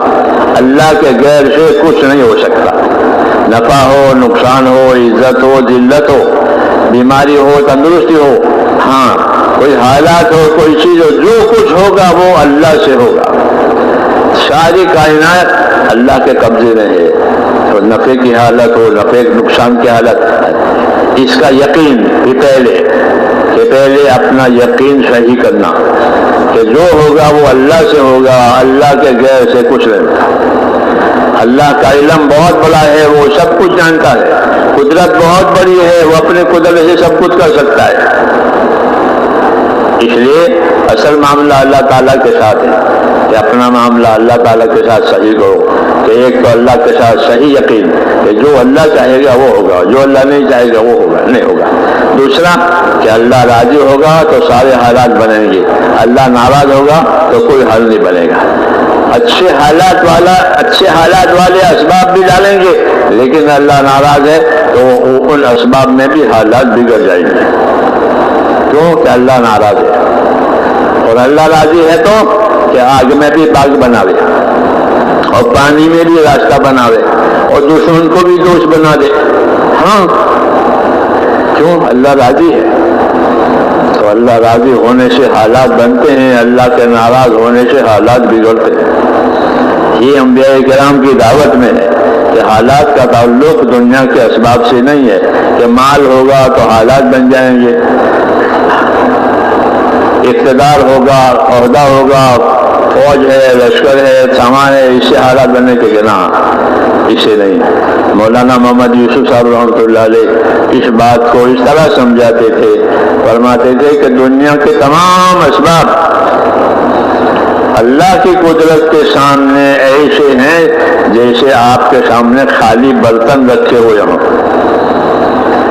[SPEAKER 1] اللہ کے غیر سے کچھ نہیں ہو سکتا، نفع ہو، نقصان ہو، عزت ہو، ذلت ہو، بیماری ہو، تندرستی ہو، ہاں کوئی حالات ہو، کوئی چیز ہو، جو کچھ ہوگا وہ اللہ سے ہوگا۔ ساری کائنات اللہ کے قبضے میں ہے، تو نفع کی حالت ہو، نفع نقصان کی حالت، اس کا یقین بھی پہلے اپنا یقین صحیح کرنا کہ جو ہوگا وہ اللہ سے ہوگا، اللہ کے غیر سے کچھ نہیں ہوتا۔ اللہ کا علم بہت بڑا ہے، وہ سب کچھ جانتا ہے، قدرت بہت بڑی ہے، وہ اپنے قدرت سے سب کچھ کر سکتا ہے۔ اس لیے اصل معاملہ اللہ تعالیٰ کے ساتھ ہے کہ اپنا معاملہ اللہ تعالیٰ کے ساتھ صحیح کرو، کہ ایک تو اللہ کے ساتھ صحیح یقین کہ جو اللہ چاہے گا وہ ہوگا، جو اللہ نہیں چاہے گا وہ ہوگا نہیں ہوگا۔ دوسرا کہ اللہ راضی ہوگا تو سارے حالات بنیں گے، اللہ ناراض ہوگا تو کوئی حل نہیں بنے گا۔ اچھے حالات والے اسباب بھی ڈالیں گے، لیکن اللہ ناراض ہے تو ان اسباب میں بھی حالات بگڑ جائیں گے، کیوں کہ اللہ ناراض ہے۔ اور اللہ راضی ہے تو کہ آگ میں بھی باغ بناوے اور پانی میں بھی راستہ بناوے اور دشمن کو بھی دوست بنا دے۔ ہاں، کیوں؟ اللہ راضی ہے۔ تو اللہ راضی ہونے سے حالات بنتے ہیں، اللہ کے ناراض ہونے سے حالات بگڑتے ہیں۔ یہ انبیاء کرام کی دعوت میں ہے کہ حالات کا تعلق دنیا کے اسباب سے نہیں ہے کہ مال ہوگا تو حالات بن جائیں گے، اقتدار ہوگا، عہدہ ہوگا، فوج ہے، لشکر ہے، سامان ہے، اس سے حالات بننے کے نہ۔ اسے نہیں. مولانا محمد یوسف صاحب رحمۃ اللہ علیہ اس بات کو اس طرح سمجھاتے تھے، فرماتے تھے کہ دنیا کے تمام اسباب اللہ کی قدرت کے سامنے ایسے ہیں جیسے آپ کے سامنے خالی برتن رکھے ہوئے ہوں،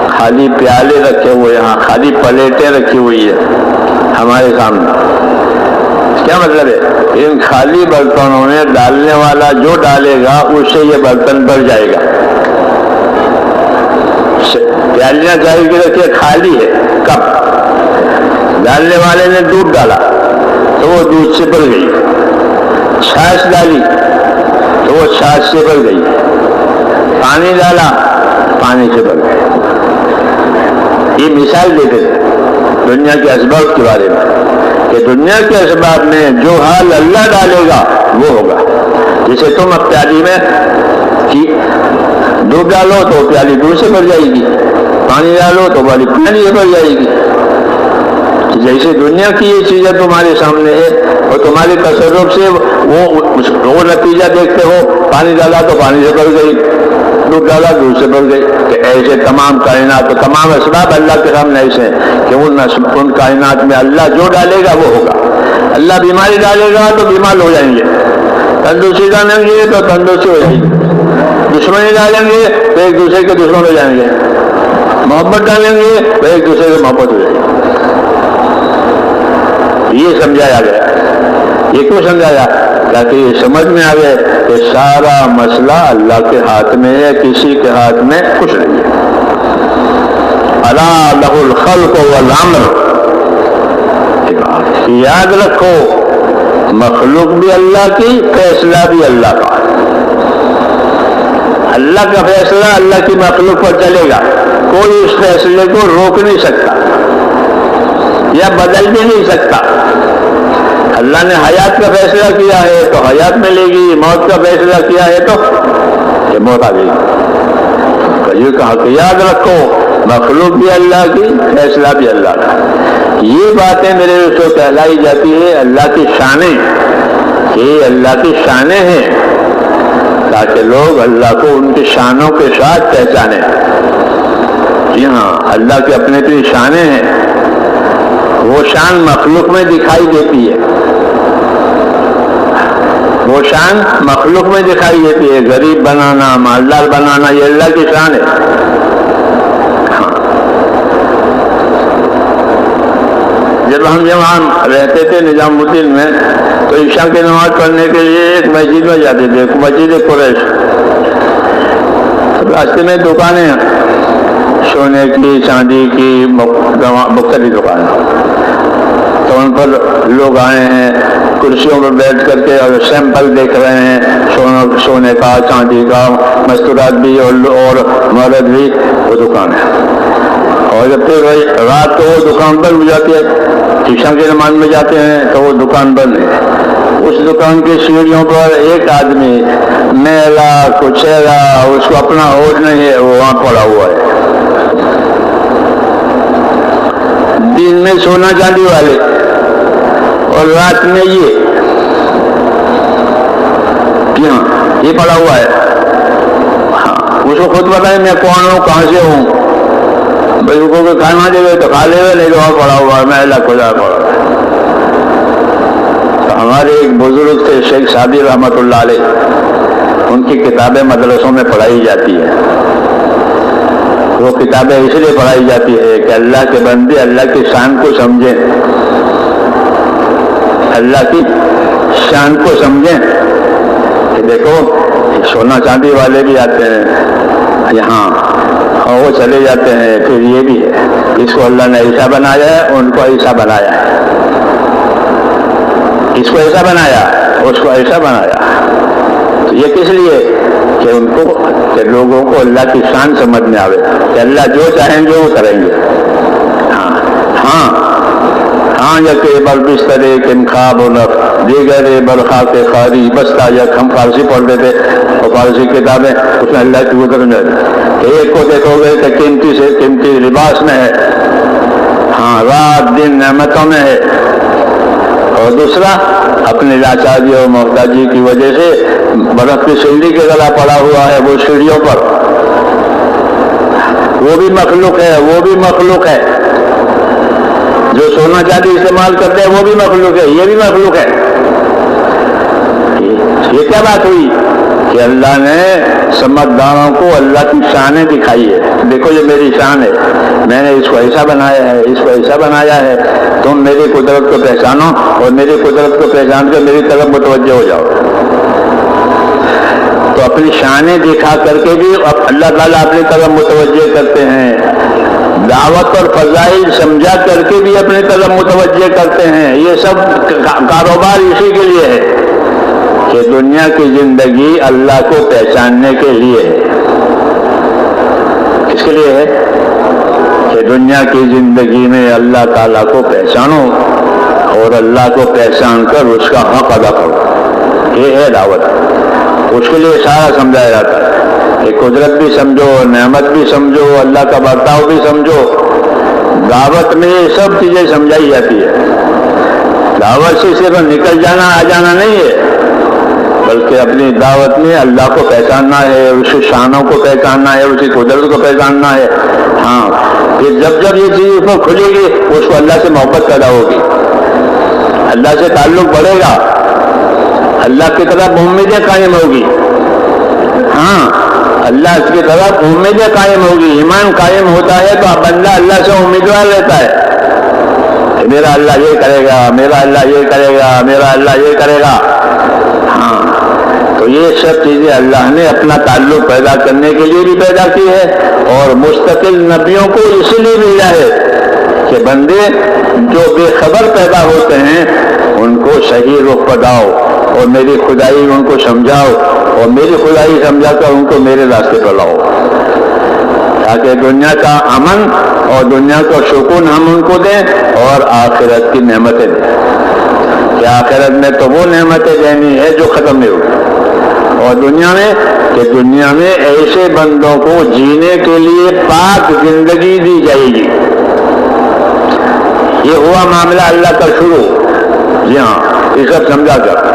[SPEAKER 1] خالی پیالے رکھے ہوئے ہیں، خالی پلیٹیں رکھی ہوئی ہے ہمارے سامنے. کیا مطلب ہے؟ ان خالی برتنوں میں ڈالنے والا جو ڈالے گا اس سے یہ برتن بھر جائے گا. پیالیاں چائے کی رکھے خالی ہے، کپ ڈالنے والے نے دودھ ڈالا تو وہ دودھ سے بھر گئی، چھاچھ ڈالی تو وہ چھاچھ سے بھر گئی، پانی ڈالا پانی سے بھر گئی. یہ مثال دیتے تھے دنیا کے اسباب کے بارے میں کہ دنیا کے اسباب میں جو حال اللہ ڈالے گا وہ ہوگا. جیسے تم اب پیالی میں دودھ ڈالو تو پیالی دودھ سے بھر جائے گی، پانی ڈالو تو پانی سے بھر جائے گی. جیسے دنیا کی یہ چیزیں تمہارے سامنے ہے اور تمہارے تصرف سے وہ نتیجہ دیکھتے ہو، پانی ڈالا تو پانی سے بھر گئی، دودھ ڈالا دودھ سے بھر گئی. کہ ایسے تمام کائنات تمام اسباب اللہ کے سامنے ایسے ہیں کہ ان کائنات میں اللہ جو ڈالے گا وہ ہوگا. اللہ بیماری ڈالے گا تو بیمار ہو جائیں گے، تندرستی ڈالیں گے تو تندرستی ہو جائے گی، دشمنی ڈالیں گے تو ایک دوسرے کے دشمن ہو جائیں گے، محبت ڈالیں گے تو ایک دوسرے کی محبت ہو جائے گی. یہ سمجھایا گیا. یہ کیوں سمجھایا؟ تاکہ یہ سمجھ میں آئے کہ سارا مسئلہ اللہ کے ہاتھ میں ہے، کسی کے ہاتھ میں کچھ نہیں ہے. الا لہ الخلق والامر. یاد رکھو مخلوق بھی اللہ کی، فیصلہ بھی اللہ کا. اللہ کا فیصلہ اللہ کی مخلوق پر چلے گا، کوئی اس فیصلے کو روک نہیں سکتا یا بدل بھی نہیں سکتا. اللہ نے حیات کا فیصلہ کیا ہے تو حیات ملے گی، موت کا فیصلہ کیا ہے تو یہ موت آ گئی. یہ کہا کہ یاد رکھو مخلوق بھی اللہ کی، فیصلہ بھی اللہ کا. یہ باتیں میرے دوستوں کہلائی جاتی ہے اللہ کی شانیں. یہ اللہ کی شانیں ہیں تاکہ لوگ اللہ کو ان کی شانوں کے ساتھ پہچانیں. جی ہاں، اللہ کے اپنے کی شانیں ہیں، وہ شان مخلوق میں دکھائی دیتی ہے، وہ شان مخلوق میں دکھائی دیتی ہے. غریب بنانا، مالدار بنانا، یہ اللہ کی شان ہے. جب ہم یہاں رہتے تھے نظام الدین میں تو عشاء کی نماز پڑھنے کے لیے ایک مسجد میں جاتے تھے، مسجد قریش. راستے میں دکانیں ہیں، سونے کی، چاندی کی، مختلف دکانیں. تو ان پر لوگ آئے ہیں کرسیوں پر بیٹھ کر کے اور سیمپل دیکھ رہے ہیں سونے کا، چاندی کا، مستورات بھی اور مرد بھی. وہ دکان ہے اور جب پھر رات کو وہ دکان بند ہو جاتی ہے، عشاء کی نماز میں جاتے ہیں تو وہ دکان بند ہے. اس دکان کی سیڑھیوں پر ایک آدمی میلا کچیلا، اس کو اپنا ہوش نہیں ہے، وہ وہاں پڑا ہوا ہے. دن میں سونا چاندی والے اور رات میں یہ پڑا ہوا ہے. ہاں، اس کو خود پتا ہے میں کون ہوں، کہاں سے ہوں. بھائی کو کھانا دے گئے تو کھا لے گا، نہیں تو وہاں پڑا ہوا ہے، میں اللہ خدا پڑا. تو ہمارے ایک بزرگ تھے شیخ سعدی رحمۃ اللہ علیہ، ان کی کتابیں مدرسوں میں پڑھائی جاتی ہے. وہ کتابیں اس لیے پڑھائی جاتی ہے کہ اللہ کے بندے اللہ کی شان کو سمجھیں، اللہ کی شان کو سمجھیں. کہ دیکھو سونا چاندی والے بھی آتے ہیں یہاں اور وہ چلے جاتے ہیں، پھر یہ بھی ہے، اس کو اللہ نے ایسا بنایا ہے، ان کو ایسا بنایا ہے، اس کو ایسا بنایا، اس کو ایسا بنایا. تو یہ کس لیے؟ کہ ان کو کہ لوگوں کو اللہ کی شان سمجھ میں آوے کہ اللہ جو چاہیں گے وہ کریں گے. ہاں یکے بل بسترے کن خواب و نف دیگرے بل خاک خاری بستہ یک. ہم فارسی پڑھتے تھے اور فارسی کتابیں اس میں اللہ کی قدرت میں کہ ایک کو دیکھو گے کہ قیمتی سے قیمتی لباس میں ہے، ہاں رات دن نعمتوں میں ہے، اور دوسرا اپنے لاچاری اور محتاجی کی وجہ سے برف کی سیڑھی کے گلا پڑا ہوا ہے، وہ سیڑھیوں پر، وہ بھی مخلوق ہے، وہ بھی مخلوق ہے. جو سونا چاندی استعمال کرتے ہیں وہ بھی مخلوق ہے، یہ بھی مخلوق ہے. یہ کیا بات ہوئی کہ اللہ نے سمجھداروں کو اللہ کی شانیں دکھائی ہے. دیکھو یہ میری شان ہے، میں نے اس کو ایسا بنایا ہے، اس کو ایسا بنایا ہے. تم میری قدرت کو پہچانو اور میری قدرت کو پہچان کر میری طرف متوجہ ہو جاؤ. تو اپنی شانیں دکھا کر کے بھی اللہ تعالیٰ اپنی طرف متوجہ کرتے ہیں. دعوت اور فضائل سمجھا کر کے بھی اپنی طرف متوجہ کرتے ہیں. یہ سب کاروبار اسی کے لیے ہے کہ دنیا کی زندگی اللہ کو پہچاننے کے لیے ہے. کس کے لیے ہے؟ کہ دنیا کی زندگی میں اللہ تعالیٰ کو پہچانو اور اللہ کو پہچان کر اس کا حق ادا کرو. یہ ہے دعوت. اس کے لیے سارا سمجھایا جاتا ہے کہ قدرت بھی سمجھو، نعمت بھی سمجھو، اللہ کا برتاؤ بھی سمجھو. دعوت میں یہ سب چیزیں سمجھائی جاتی ہے. دعوت سے صرف نکل جانا آ جانا نہیں ہے، بلکہ اپنی دعوت میں اللہ کو پہچاننا ہے، اس کی شانوں کو پہچاننا ہے، اس کی قدرت کو پہچاننا ہے. ہاں، یہ جب جب یہ چیز اس کو کھلے گی اس کو اللہ سے محبت پیدا ہوگی، اللہ سے تعلق بڑھے گا، اللہ کی طرف امیدیں قائم ہوگی. ہاں، اللہ کی طرف امیدیں قائم ہوگی. ایمان قائم ہوتا ہے تو بندہ اللہ سے امیدوار رہتا ہے. میرا اللہ یہ کرے گا، میرا اللہ یہ کرے گا، میرا اللہ یہ کرے گا. ہاں، تو یہ سب چیزیں اللہ نے اپنا تعلق پیدا کرنے کے لیے بھی پیدا کی ہے اور مستقل نبیوں کو اس لیے بھیجا ہے کہ بندے جو بے خبر پیدا ہوتے ہیں ان کو صحیح رخ بتاؤ اور میری خدائی ان کو سمجھاؤ اور میری خدائی سمجھا کر ان کو میرے راستے پر لاؤ، تاکہ دنیا کا امن اور دنیا کا سکون ہم ان کو دیں اور آخرت کی نعمتیں دیں. کہ آخرت میں تو وہ نعمتیں دینی ہے جو ختم نہیں ہوگی، اور دنیا میں کہ دنیا میں ایسے بندوں کو جینے کے لیے پاک زندگی دی جائے گی. یہ ہوا معاملہ اللہ کا شروع. جی ہاں، یہ سب سمجھا کر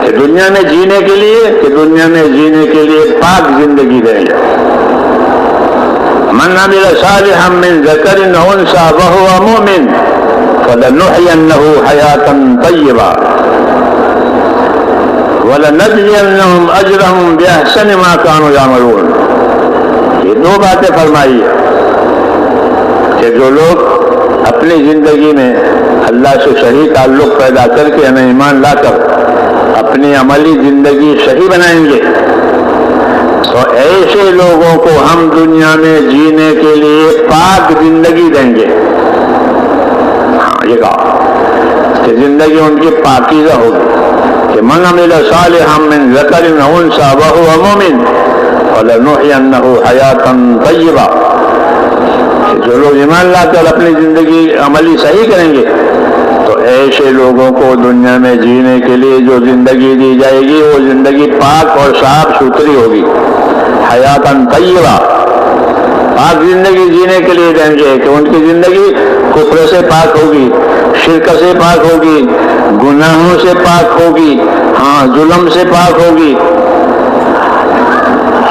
[SPEAKER 1] کہ دنیا میں جینے کے لیے، کہ دنیا میں جینے کے لیے پاک زندگی دیں گے. من عمل صالحا من ذکر او انثى وهو مؤمن فلنحيينه حياة طيبة وَلَنَجْزِيَنَّهُمْ أَجْرَهُمْ بِأَحْسَنِ مَا كَانُوا يَعْمَلُونَ. یہ دو باتیں فرمائی ہے کہ جو لوگ اپنی زندگی میں اللہ سے صحیح تعلق پیدا کر کے ہمیں ایمان لا کر اپنی عملی زندگی صحیح بنائیں گے تو ایسے لوگوں کو ہم دنیا میں جینے کے لیے پاک زندگی دیں گے. ہاں، یہ کہا کہ زندگی ان کی پاکیزہ ہوگی. کہ من عمل صالحا من ذکر او انثى وهو مؤمن فلنحيينه حیاة طیبہ. جو لوگ ایمان لا کر اپنی زندگی عملی صحیح کریں گے تو ایسے لوگوں کو دنیا میں جینے کے لیے جو زندگی دی جائے گی وہ زندگی پاک اور صاف ستھری ہوگی. حیاة طیبہ، پاک زندگی جینے کے لیے دیں گے کہ ان کی زندگی کفر سے پاک ہوگی، شرک سے پاک ہوگی، گناہوں سے پاک ہوگی، ہاں ظلم سے پاک ہوگی.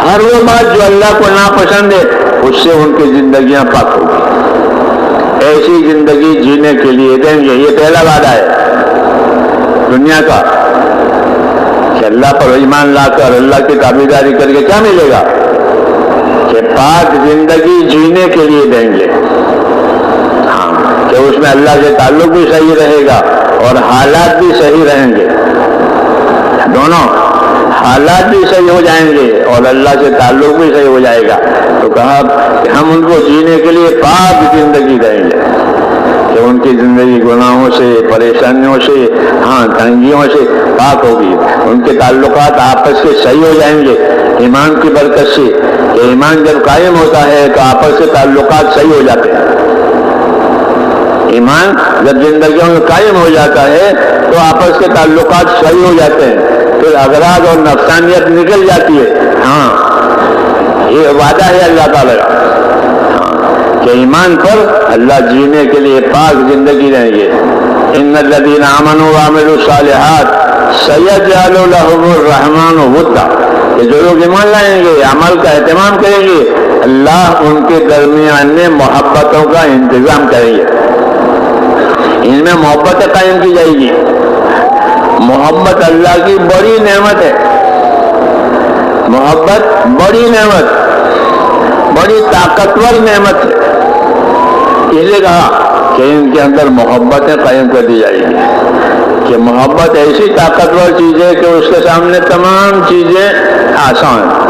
[SPEAKER 1] ہر وہ بات جو اللہ کو ناپسند ہے اس سے ان کی زندگیاں پاک ہوگی. ایسی زندگی جینے کے لیے دیں گے. یہ پہلا وعدہ ہے دنیا کا کہ اللہ پر ایمان لا کر اللہ کی تابعداری کر کے کیا ملے گا کہ پاک زندگی جینے کے لیے دیں گے. ہاں، کہ اس میں اللہ سے تعلق بھی صحیح رہے گا اور حالات بھی صحیح رہیں گے. دونوں حالات بھی صحیح ہو جائیں گے اور اللہ سے تعلق بھی صحیح ہو جائے گا. تو کہا کہ ہم ان کو جینے کے لیے پاک زندگی دیں گے کہ ان کی زندگی گناہوں سے، پریشانیوں سے، ہاں تنگیوں سے پاک ہوگی. ان کے تعلقات آپس کے صحیح ہو جائیں گے ایمان کی برکت سے. کہ ایمان جب قائم ہوتا ہے تو آپس کے تعلقات صحیح ہو جاتے ہیں. ایمان جب زندگیوں میں قائم ہو جاتا ہے تو آپس کے تعلقات صحیح ہو جاتے ہیں، پھر اغراض اور نفسانیت نکل جاتی ہے. ہاں، یہ وعدہ ہے اللہ تعالیٰ کا. کہ ایمان پر اللہ جینے کے لیے پاک زندگی رہیں گے. ان الذین آمنوا وعملوا الصالحات سیجعل لهم الرحمن ودا، کہ جو لوگ ایمان لائیں گے، عمل کا اہتمام کریں گے، اللہ ان کے درمیان میں محبتوں کا انتظام کریں گے. ان میں محبت قائم کی جائے گی. محبت اللہ کی بڑی نعمت ہے. محبت بڑی نعمت، بڑی طاقتور نعمت ہے. اس لیے کہا کہ ان کے اندر محبتیں قائم کر دی جائے گی. کہ محبت ایسی طاقتور چیز ہے کہ اس کے سامنے تمام چیزیں آسان ہیں.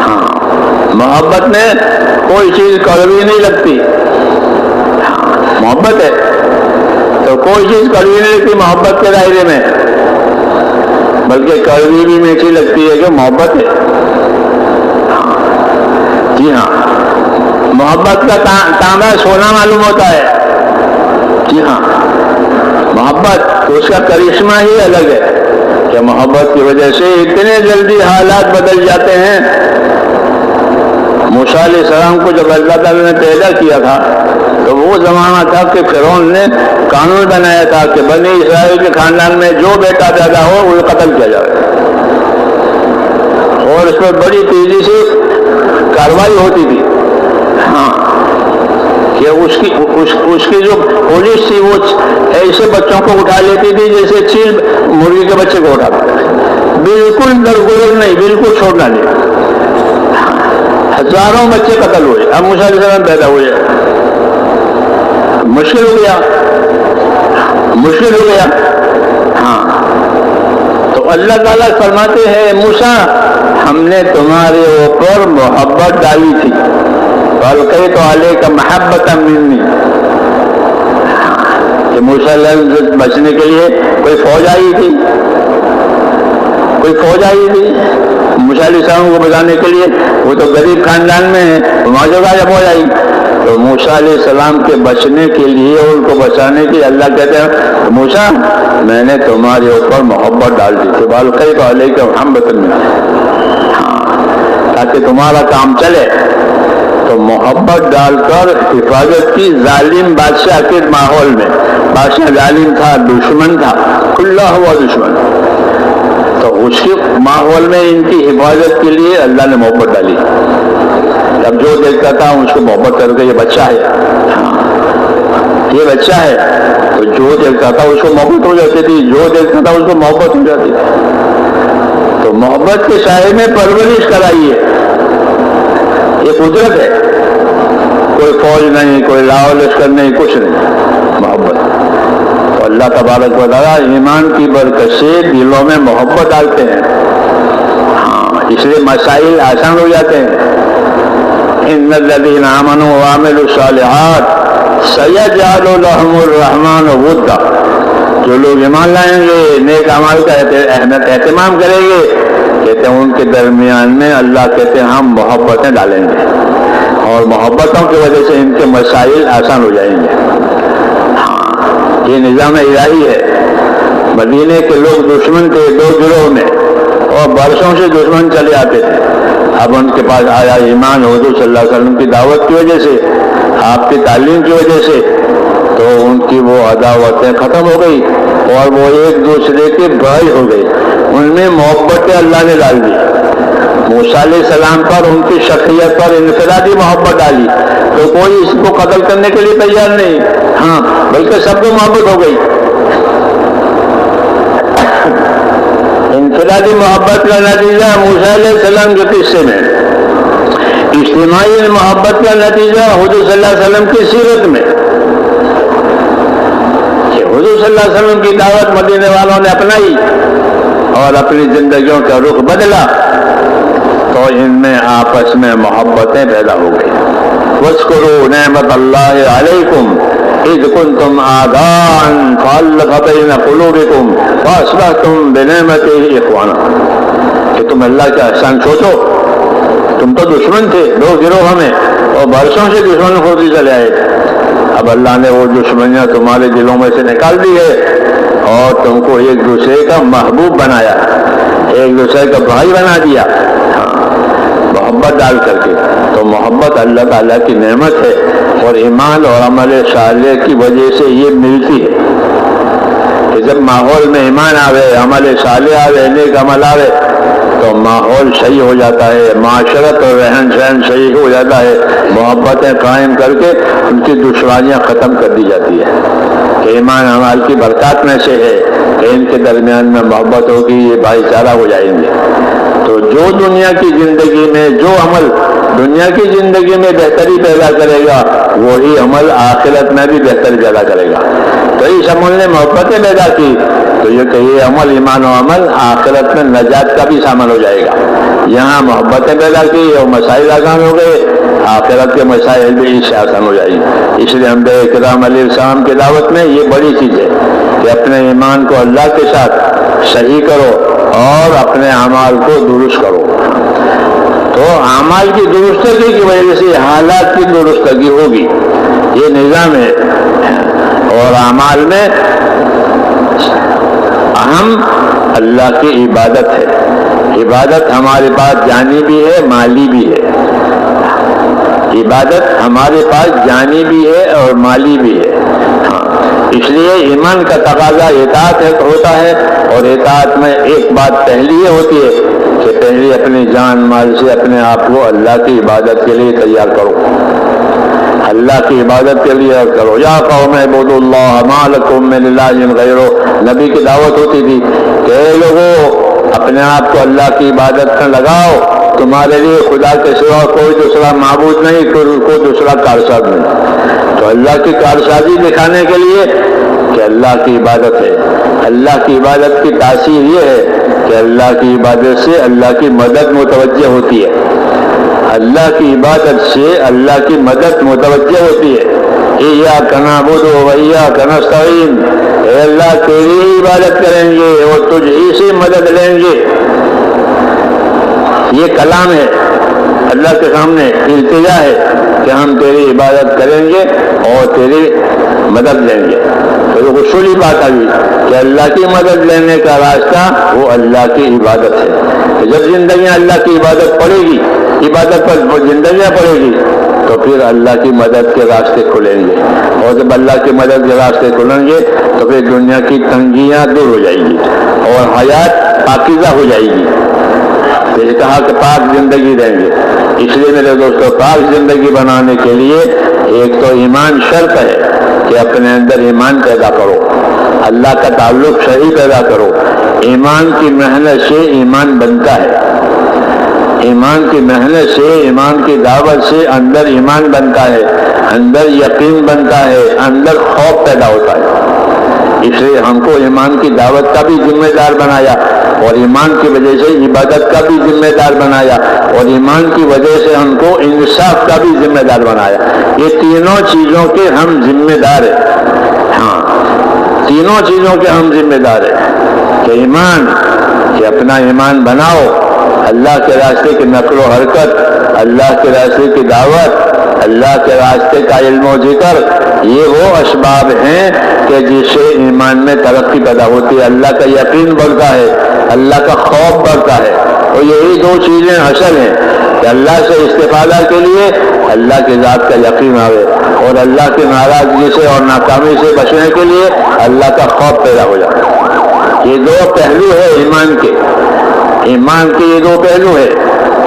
[SPEAKER 1] ہاں، محبت میں کوئی چیز کڑوی نہیں لگتی. ہاں، محبت ہے تو کوئی چیز کڑوی نہیں لگتی محبت کے دائرے میں، بلکہ کڑوی بھی میٹھی لگتی ہے کہ محبت ہے. جی ہاں، محبت کا تانبا سونا معلوم ہوتا ہے. جی ہاں، محبت اس کا کرشمہ ہی الگ ہے کہ محبت کی وجہ سے اتنے جلدی حالات بدل جاتے ہیں. موسیٰ علیہ السلام کو جب اللہ تعالیٰ نے پیدا کیا تھا تو وہ زمانہ تھا کہ فرعون نے قانون بنایا تھا کہ بنی اسرائیل کے خاندان میں جو بیٹا پیدا ہو وہ قتل کیا جائے، اور اس پر بڑی تیزی سے کارروائی ہوتی تھی. ہاں، کہ اس کی جو پولیس تھی وہ ایسے بچوں کو اٹھا لیتی تھی جیسے چیل مرغی کے بچے کو اٹھاتا، بالکل درگزر نہیں، بالکل چھوڑنا نہیں. ہزاروں بچے قتل ہوئے. اب موسیٰ علیہ السلام پیدا ہوئے، مشکل ہو گیا. ہاں، تو اللہ تعالیٰ فرماتے ہیں موسیٰ ہم نے تمہارے اوپر محبت ڈالی تھی، وَأَلْقَيْتُ عَلَيْكَ مَحَبَّةً مِّنِّي. کہ موسیٰ علیہ السلام سے بچنے کے لیے کوئی فوج آئی تھی موسیٰ علیہ السلام کو بچانے کے لیے. وہ تو غریب خاندان میں ہے، وہاں جو جب فوج آئی تو موسیٰ علیہ السلام کے بچنے کے لیے اور ان کو بچانے کے لیے اللہ کہتے ہیں موسیٰ میں نے تمہارے اوپر محبت ڈال دی تھی، وَأَلْقَيْتُ عَلَيْكَ مَحَبَّةً مِّنِّي. تاکہ تمہارا کام چلے. تو محبت ڈال کر حفاظت کی. ظالم بادشاہ کے ماحول میں، بادشاہ ظالم تھا، دشمن تھا، کھلا ہوا دشمن، تو اس کے ماحول میں ان کی حفاظت کے لیے اللہ نے محبت ڈالی. اب جو دیکھتا تھا اس کو محبت کر کے یہ بچہ ہے، یہ بچہ ہے، تو جو دیکھتا تھا اس کو محبت ہو جاتی تھی، جو دیکھتا تھا اس کو محبت ہو جاتی تھی. تو محبت کے سائے میں پرورش کرائی ہے. یہ قدرت ہے، کوئی فوج نہیں، کوئی لاؤ لشکر نہیں، کچھ نہیں، محبت. تو اللہ تبارک و تعالیٰ ایمان کی برکت سے دلوں میں محبت ڈالتے ہیں. ہاں، اس لیے مسائل آسان ہو جاتے ہیں. ان الذین آمنوا وعملوا الصالحات سیجعل لهم الرحمن ودا. جو لوگ ایمان لائیں گے، نیک اعمال کا اہتمام کریں گے، کہتے ہیں ان کے درمیان میں اللہ کہتے ہیں ہم محبتیں ڈالیں گے، اور محبتوں کی وجہ سے ان کے مسائل آسان ہو جائیں گے. ہاں، یہ نظام الہی ہے. مدینے کے لوگ دشمن تھے 2 گروہ میں، اور برسوں سے دشمن چلے آتے تھے. اب ان کے پاس آیا ایمان حضور صلی اللہ علیہ وسلم کی دعوت کی وجہ سے، آپ کی تعلیم کی وجہ سے، تو ان کی وہ عداوتیں ختم ہو گئی اور وہ ایک دوسرے کے بھائی ہو گئے. ان میں محبتیں اللہ نے ڈال دی. موسیٰ علیہ السلام پر ان کی شخصیت پر انفرادی محبت ڈالی تو کوئی اس کو قتل کرنے کے لیے تیار نہیں. ہاں، بلکہ سب کو محبت ہو گئی. انفرادی محبت کا نتیجہ موسیٰ علیہ السلام کے قصے میں، اجتماعی محبت کا نتیجہ حضور صلی اللہ علیہ وسلم کی سیرت میں. کہ حضور صلی اللہ علیہ وسلم کی دعوت مدینے والوں نے اپنائی اور اپنی زندگیوں کا رخ بدلا، تو ان میں آپس میں محبتیں پیدا ہو گئی. وَاذْكُرُوا نِعْمَتَ اللَّهِ عَلَيْكُمْ اِذْ كُنْتُمْ أَعْدَاءً فَأَلَّفَ بَيْنَ قُلُوبِكُمْ فَأَصْبَحْتُمْ بِنِعْمَتِهِ إِخْوَانًا. کہ تم اللہ کا احسان سوچو، تم تو دشمن تھے 2 گروہ میں، اور برسوں سے دشمن ہوتے چلے آئے. اب اللہ نے وہ دشمنیاں تمہارے دلوں میں سے نکال دی ہے اور تم کو ایک دوسرے کا محبوب بنایا، ایک دوسرے کا بھائی بنا دیا. محبت ڈال کر کے. تو محبت اللہ تعالیٰ کی نعمت ہے اور ایمان اور عمل صالح کی وجہ سے یہ ملتی ہے کہ جب ماحول میں ایمان آوے، عمل صالح آوے، نیک عمل آوے تو ماحول صحیح ہو جاتا ہے، معاشرت اور رہن سہن صحیح ہو جاتا ہے، محبتیں قائم کر کے ان کی دشواریاں ختم کر دی جاتی ہے. کہ ایمان اعمال کی برکات میں سے ہے کہ ان کے درمیان میں محبت ہوگی، یہ بھائی چارہ ہو جائیں گے. تو جو دنیا کی زندگی میں جو عمل دنیا کی زندگی میں بہتری پیدا کرے گا وہی عمل آخرت میں بھی بہتری پیدا کرے گا. تو اس عمل نے محبتیں پیدا کی تو یہ کہ یہ عمل ایمان و عمل آخرت میں نجات کا بھی سامان ہو جائے گا. یہاں محبتیں پیدا کی اور مسائل آسان ہو گئے، آخرت کے مسائل بھی اس سے آسان ہو جائیں گے. اس لیے انبیاء کرام علیہ السلام کی دعوت میں یہ بڑی چیز ہے کہ اپنے ایمان کو اللہ کے ساتھ صحیح کرو اور اپنے اعمال کو درست کرو. تو اعمال کی درستگی کی وجہ سے حالات کی درستگی ہوگی، یہ نظام ہے. اور اعمال میں اہم اللہ کی عبادت ہے. عبادت ہمارے پاس جانی بھی ہے، مالی بھی ہے. عبادت ہمارے پاس جانی بھی ہے اور مالی بھی ہے. اس لیے ایمان کا تقاضا اطاعت ہوتا ہے اور اطاعت میں ایک بات پہلی یہ ہوتی ہے کہ پہلے اپنی جان مال سے اپنے آپ کو اللہ کی عبادت کے لیے تیار کرو، اللہ کی عبادت کے لیے کرو. یا قوم اعبدوا اللہ ما لکم من الہ غیرہ. نبی کی دعوت ہوتی تھی کہ اے لوگوں اپنے آپ کو اللہ کی عبادت میں لگاؤ، تمہارے لیے خدا کے سوا کوئی دوسرا معبود نہیں، کوئی دوسرا کارساز نہیں. تو اللہ کی کارسازی دکھانے کے لیے کہ اللہ کی عبادت ہے. اللہ کی عبادت کی تاثیر یہ ہے کہ اللہ کی عبادت سے اللہ کی مدد متوجہ ہوتی ہے. اللہ کی عبادت سے اللہ کی مدد متوجہ ہوتی ہے. ایاک نعبد و ایاک نستعین، اے اللہ تیری ہی عبادت کریں گے اور تجھ ہی سے مدد لیں گے. یہ کلام ہے، اللہ کے سامنے التجا ہے کہ ہم تیری عبادت کریں گے اور تیری مدد لیں گے. تو یہ اصولی بات آئی کہ اللہ کی مدد لینے کا راستہ وہ اللہ کی عبادت ہے. کہ جب زندگیاں اللہ کی عبادت پڑے گی، عبادت پر زندگیاں پڑے گی تو پھر اللہ کی مدد کے راستے کھلیں گے. اور جب اللہ کی مدد کے راستے کھلیں گے تو پھر دنیا کی تنگیاں دور ہو جائیں گی اور حیات پاکیزہ ہو جائے گی. تو یہ کہا کہ پاک زندگی دیں گے. اس لیے میرے دوستوں پاک زندگی بنانے کے لیے ایک تو ایمان شرط ہے کہ اپنے اندر ایمان پیدا کرو، اللہ کا تعلق صحیح پیدا کرو. ایمان کی محنت سے ایمان بنتا ہے، ایمان کی محنت سے، ایمان کی دعوت سے اندر ایمان بنتا ہے، اندر یقین بنتا ہے، اندر خوف پیدا ہوتا ہے. اس لیے ہم کو ایمان کی دعوت کا بھی ذمہ دار بنایا اور ایمان کی وجہ سے عبادت کا بھی ذمہ دار بنایا اور ایمان کی وجہ سے ہم کو انصاف کا بھی ذمہ دار بنایا. یہ تینوں چیزوں کے ہم ذمہ دار ہیں. ہاں، تینوں چیزوں کے ہم ذمہ دار ہیں کہ ایمان، کہ اپنا ایمان بناؤ، اللہ کے راستے کی نقل و حرکت، اللہ کے راستے کی دعوت، اللہ کے راستے کا علم و ذکر، یہ وہ اسباب ہیں کہ جس سے ایمان میں ترقی پیدا ہوتی ہے. اللہ کا یقین بڑھتا ہے، اللہ کا خوف بڑھتا ہے. اور یہی دو چیزیں اصل ہیں کہ اللہ سے استفادہ کے لیے اللہ کی ذات کا یقین آوے اور اللہ کی ناراضگی سے اور ناکامی سے بچنے کے لیے اللہ کا خوف پیدا ہو جائے. یہ دو پہلو ہے ایمان کے. ایمان کے یہ دو پہلو ہے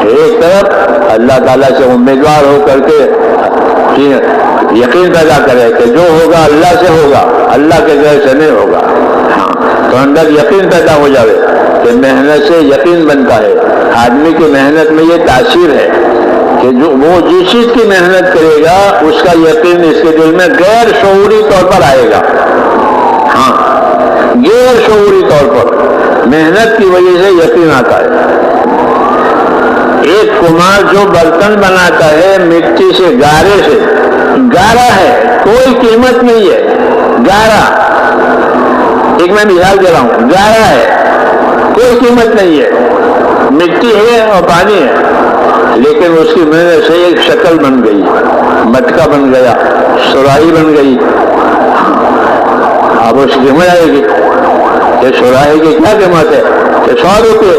[SPEAKER 1] کہ ایک طرف اللہ تعالیٰ سے امیدوار ہو کر کے یقین پیدا کرے کہ جو ہوگا اللہ سے ہوگا، اللہ کے غیر سے نہیں ہوگا. ہاں، تو اندر یقین پیدا ہو جائے کہ محنت سے یقین بنتا ہے. آدمی کی محنت میں یہ تاثیر ہے کہ جو وہ جس چیز کی محنت کرے گا اس کا یقین اس کے دل میں غیر شعوری طور پر آئے گا. ہاں، غیر شعوری طور پر محنت کی وجہ سے یقین آتا ہے. ایک کمار جو برتن بناتا ہے مٹی سے، گارے سے، گارا ہے، کوئی قیمت نہیں ہے، گارا. ایک میں مثال دے رہا ہوں، گارا ہے، کوئی قیمت نہیں ہے، مٹی ہے اور پانی ہے، لیکن اس کی محنت سے ایک شکل بن گئی، مٹکا بن گیا، سراہی بن گئی. اب اس کی قیمت آئے گی کہ سراہی کی کیا قیمت ہے کہ 100 روپے.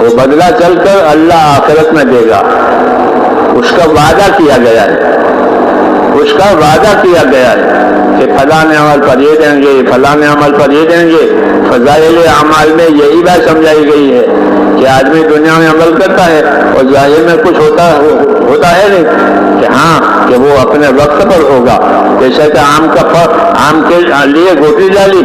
[SPEAKER 1] وہ بدلہ چل کر اللہ آخرت میں دے گا. اس کا وعدہ کیا گیا ہے، اس کا وعدہ کیا گیا ہے کہ فلاں عمل پر یہ دیں گے، فلاں عمل پر یہ دیں گے. فضائل اعمال میں یہی بات سمجھائی گئی ہے کہ آدمی دنیا میں عمل کرتا ہے اور ظاہر میں کچھ ہوتا ہے نہیں، کہ ہاں کہ وہ اپنے وقت پر ہوگا. جیسے کہ آم کے لیے گوٹی ڈالی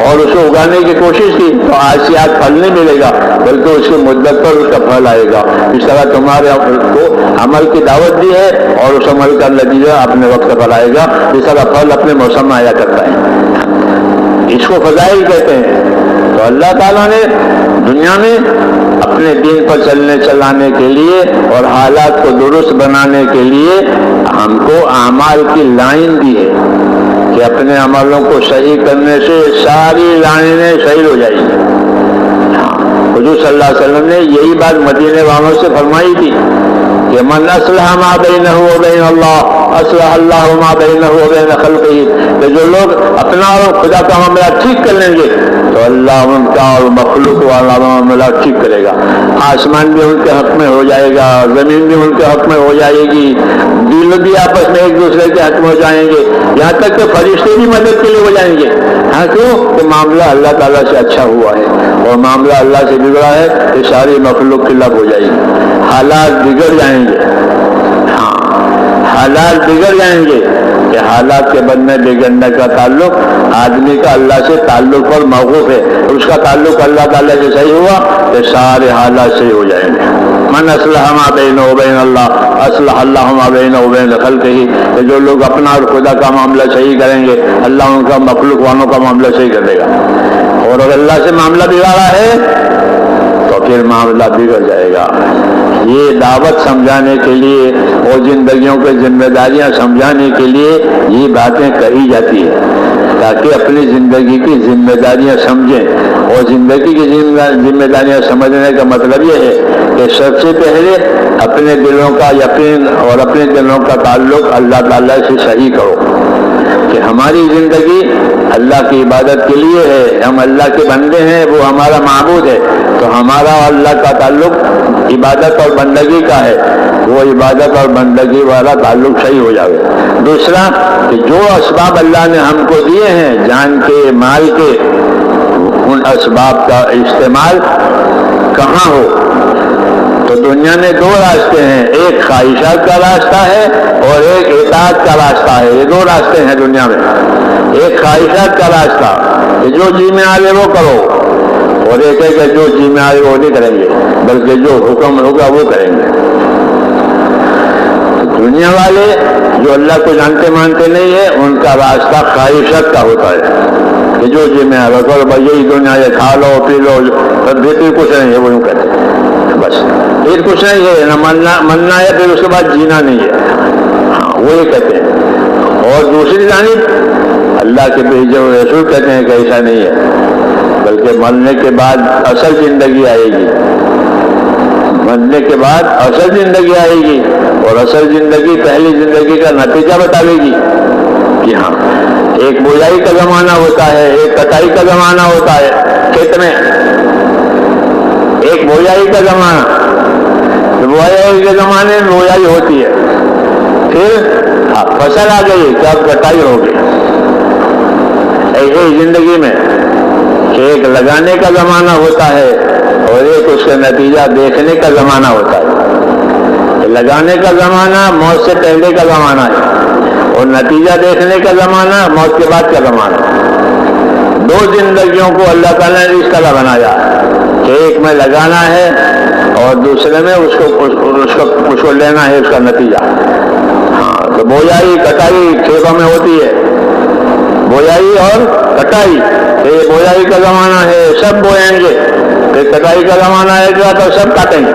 [SPEAKER 1] اور اسے اگانے کی کوشش کی تو آج سے آج پھل نہیں ملے گا، بلکہ اس کی مدت پر اس کا پھل آئے گا. اس طرح تمہارے کو عمل کی دعوت دی ہے اور اس عمل کا نتیجہ اپنے وقت پر آئے گا. اس طرح پھل اپنے موسم میں آیا کرتا ہے. اس کو فضائل کہتے ہیں. تو اللہ تعالیٰ نے دنیا میں اپنے دین پر چلانے کے لیے اور حالات کو درست بنانے کے لیے ہم کو اعمال کی لائن دی ہے کہ اپنے عملوں کو صحیح کرنے سے ساری لائنیں صحیح ہو جائیں گی. حضور صلی اللہ علیہ وسلم نے یہی بات مدینے والوں سے فرمائی تھی کہ من اصلح ما بینہ و بین اللہ اصلح اللہ ما بینہ و بین خلقہ، کہ جو لوگ اپنا اور خدا کا معاملہ ٹھیک کر لیں گے تو اللہ ان کا اور مخلوق والا معاملہ ٹھیک کرے گا. آسمان بھی ان کے حق میں ہو جائے گا، زمین بھی ان کے حق میں ہو جائے گی، دل بھی آپس میں ایک دوسرے کے حق میں ہو جائیں گے، یہاں تک کہ فرشتے بھی مدد کے لیے ہو جائیں گے. ہاں کیوں کہ معاملہ اللہ تعالیٰ سے اچھا ہوا ہے، اور معاملہ اللہ سے بگڑا ہے کہ ساری مخلوق کی لب ہو جائے گی، حالات بگڑ جائیں گے. ہاں حالات بگڑ جائیں گے کہ حالات کے بدلے بگڑنے کا تعلق آدمی کا اللہ سے تعلق پر موقوف ہے. اس کا تعلق اللہ تعالیٰ سے صحیح ہوا کہ سارے حالات صحیح ہو جائیں گے. من اصلح ما بینہ و بین اللہ اصلح اللہ ما بینہ و بین خلقہ، کہ جو لوگ اپنا اور خدا کا معاملہ صحیح کریں گے اللہ ان کا مخلوق والوں کا معاملہ صحیح کر دے گا. اور اگر اللہ سے معاملہ بگاڑا ہے تو پھر معاملہ بگڑ جائے گا. یہ دعوت سمجھانے کے لیے اور زندگیوں کے ذمہ داریاں سمجھانے کے لیے یہ باتیں کہی جاتی ہیں تاکہ اپنی زندگی کی ذمہ داریاں سمجھیں. اور زندگی کی ذمہ داریاں سمجھنے کا مطلب یہ ہے کہ سب سے پہلے اپنے دلوں کا یقین اور اپنے دلوں کا تعلق اللہ تعالیٰ سے صحیح کرو کہ ہماری زندگی اللہ کی عبادت کے لیے ہے، ہم اللہ کے بندے ہیں، وہ ہمارا معبود ہے، تو ہمارا اللہ کا تعلق عبادت اور بندگی کا ہے، وہ عبادت اور بندگی والا تعلق صحیح ہو جائے. دوسرا کہ جو اسباب اللہ نے ہم کو دیے ہیں جان کے مال کے، ان اسباب کا استعمال کہاں ہو. تو دنیا میں دو راستے ہیں، ایک خواہشات کا راستہ ہے اور ایک اطاعت کا راستہ ہے. یہ دو راستے ہیں دنیا میں. ایک خواہشات کا راستہ کہ جو جی میں آئے وہ کرو، اور ایک ہے کہ جو جی میں آئے وہ نہیں کریں گے بلکہ جو حکم ہوگا وہ کریں گے. دنیا والے جو اللہ کو جانتے مانتے نہیں ہے ان کا راستہ خواہشات کا ہوتا ہے کہ جو جی میں آئے کرو، بھائی یہی دنیا ہے، کھا لو پی لو، پھر کچھ نہیں ہے وہ یوں کہتے ہیں. بس پھر کچھ نہیں ہے، نہ مننا ہے، پھر اس کے بعد جینا نہیں ہے. ہاں وہ یہ کہتے ہیں. اور دوسری جانب اللہ کے بھیجے ہوئے رسول کہتے ہیں کہ ایسا نہیں ہے، بلکہ مرنے کے بعد اصل زندگی آئے گی. مرنے کے بعد اصل زندگی آئے گی، اور اصل زندگی پہلی زندگی کا نتیجہ بتاوے گی. کہ ہاں ایک بویائی کا زمانہ ہوتا ہے، ایک کٹائی کا زمانہ ہوتا ہے کھیت میں. ایک بویائی کا زمانہ، بویائی کے زمانے میں بویائی ہوتی ہے، پھر فصل آ گئی تو اب کٹائی ہو گئی. ایسے ہی زندگی میں کہ ایک لگانے کا زمانہ ہوتا ہے اور ایک اس کا نتیجہ دیکھنے کا زمانہ ہوتا ہے. لگانے کا زمانہ موت سے پہلے کا زمانہ ہے اور نتیجہ دیکھنے کا زمانہ موت کے بعد کا زمانہ. دو زندگیوں کو اللہ تعالیٰ نے اس طرح بنایا کہ ایک میں لگانا ہے اور دوسرے میں اس کو لینا ہے اس کا نتیجہ. ہاں تو بویائی کٹائی کھیتوں میں ہوتی ہے، بویائی اور کٹائی. یہ بویائی کا زمانہ ہے، سب بوئیں گے. پھر کٹائی کا زمانہ ہے گیا تو سب کاٹیں گے.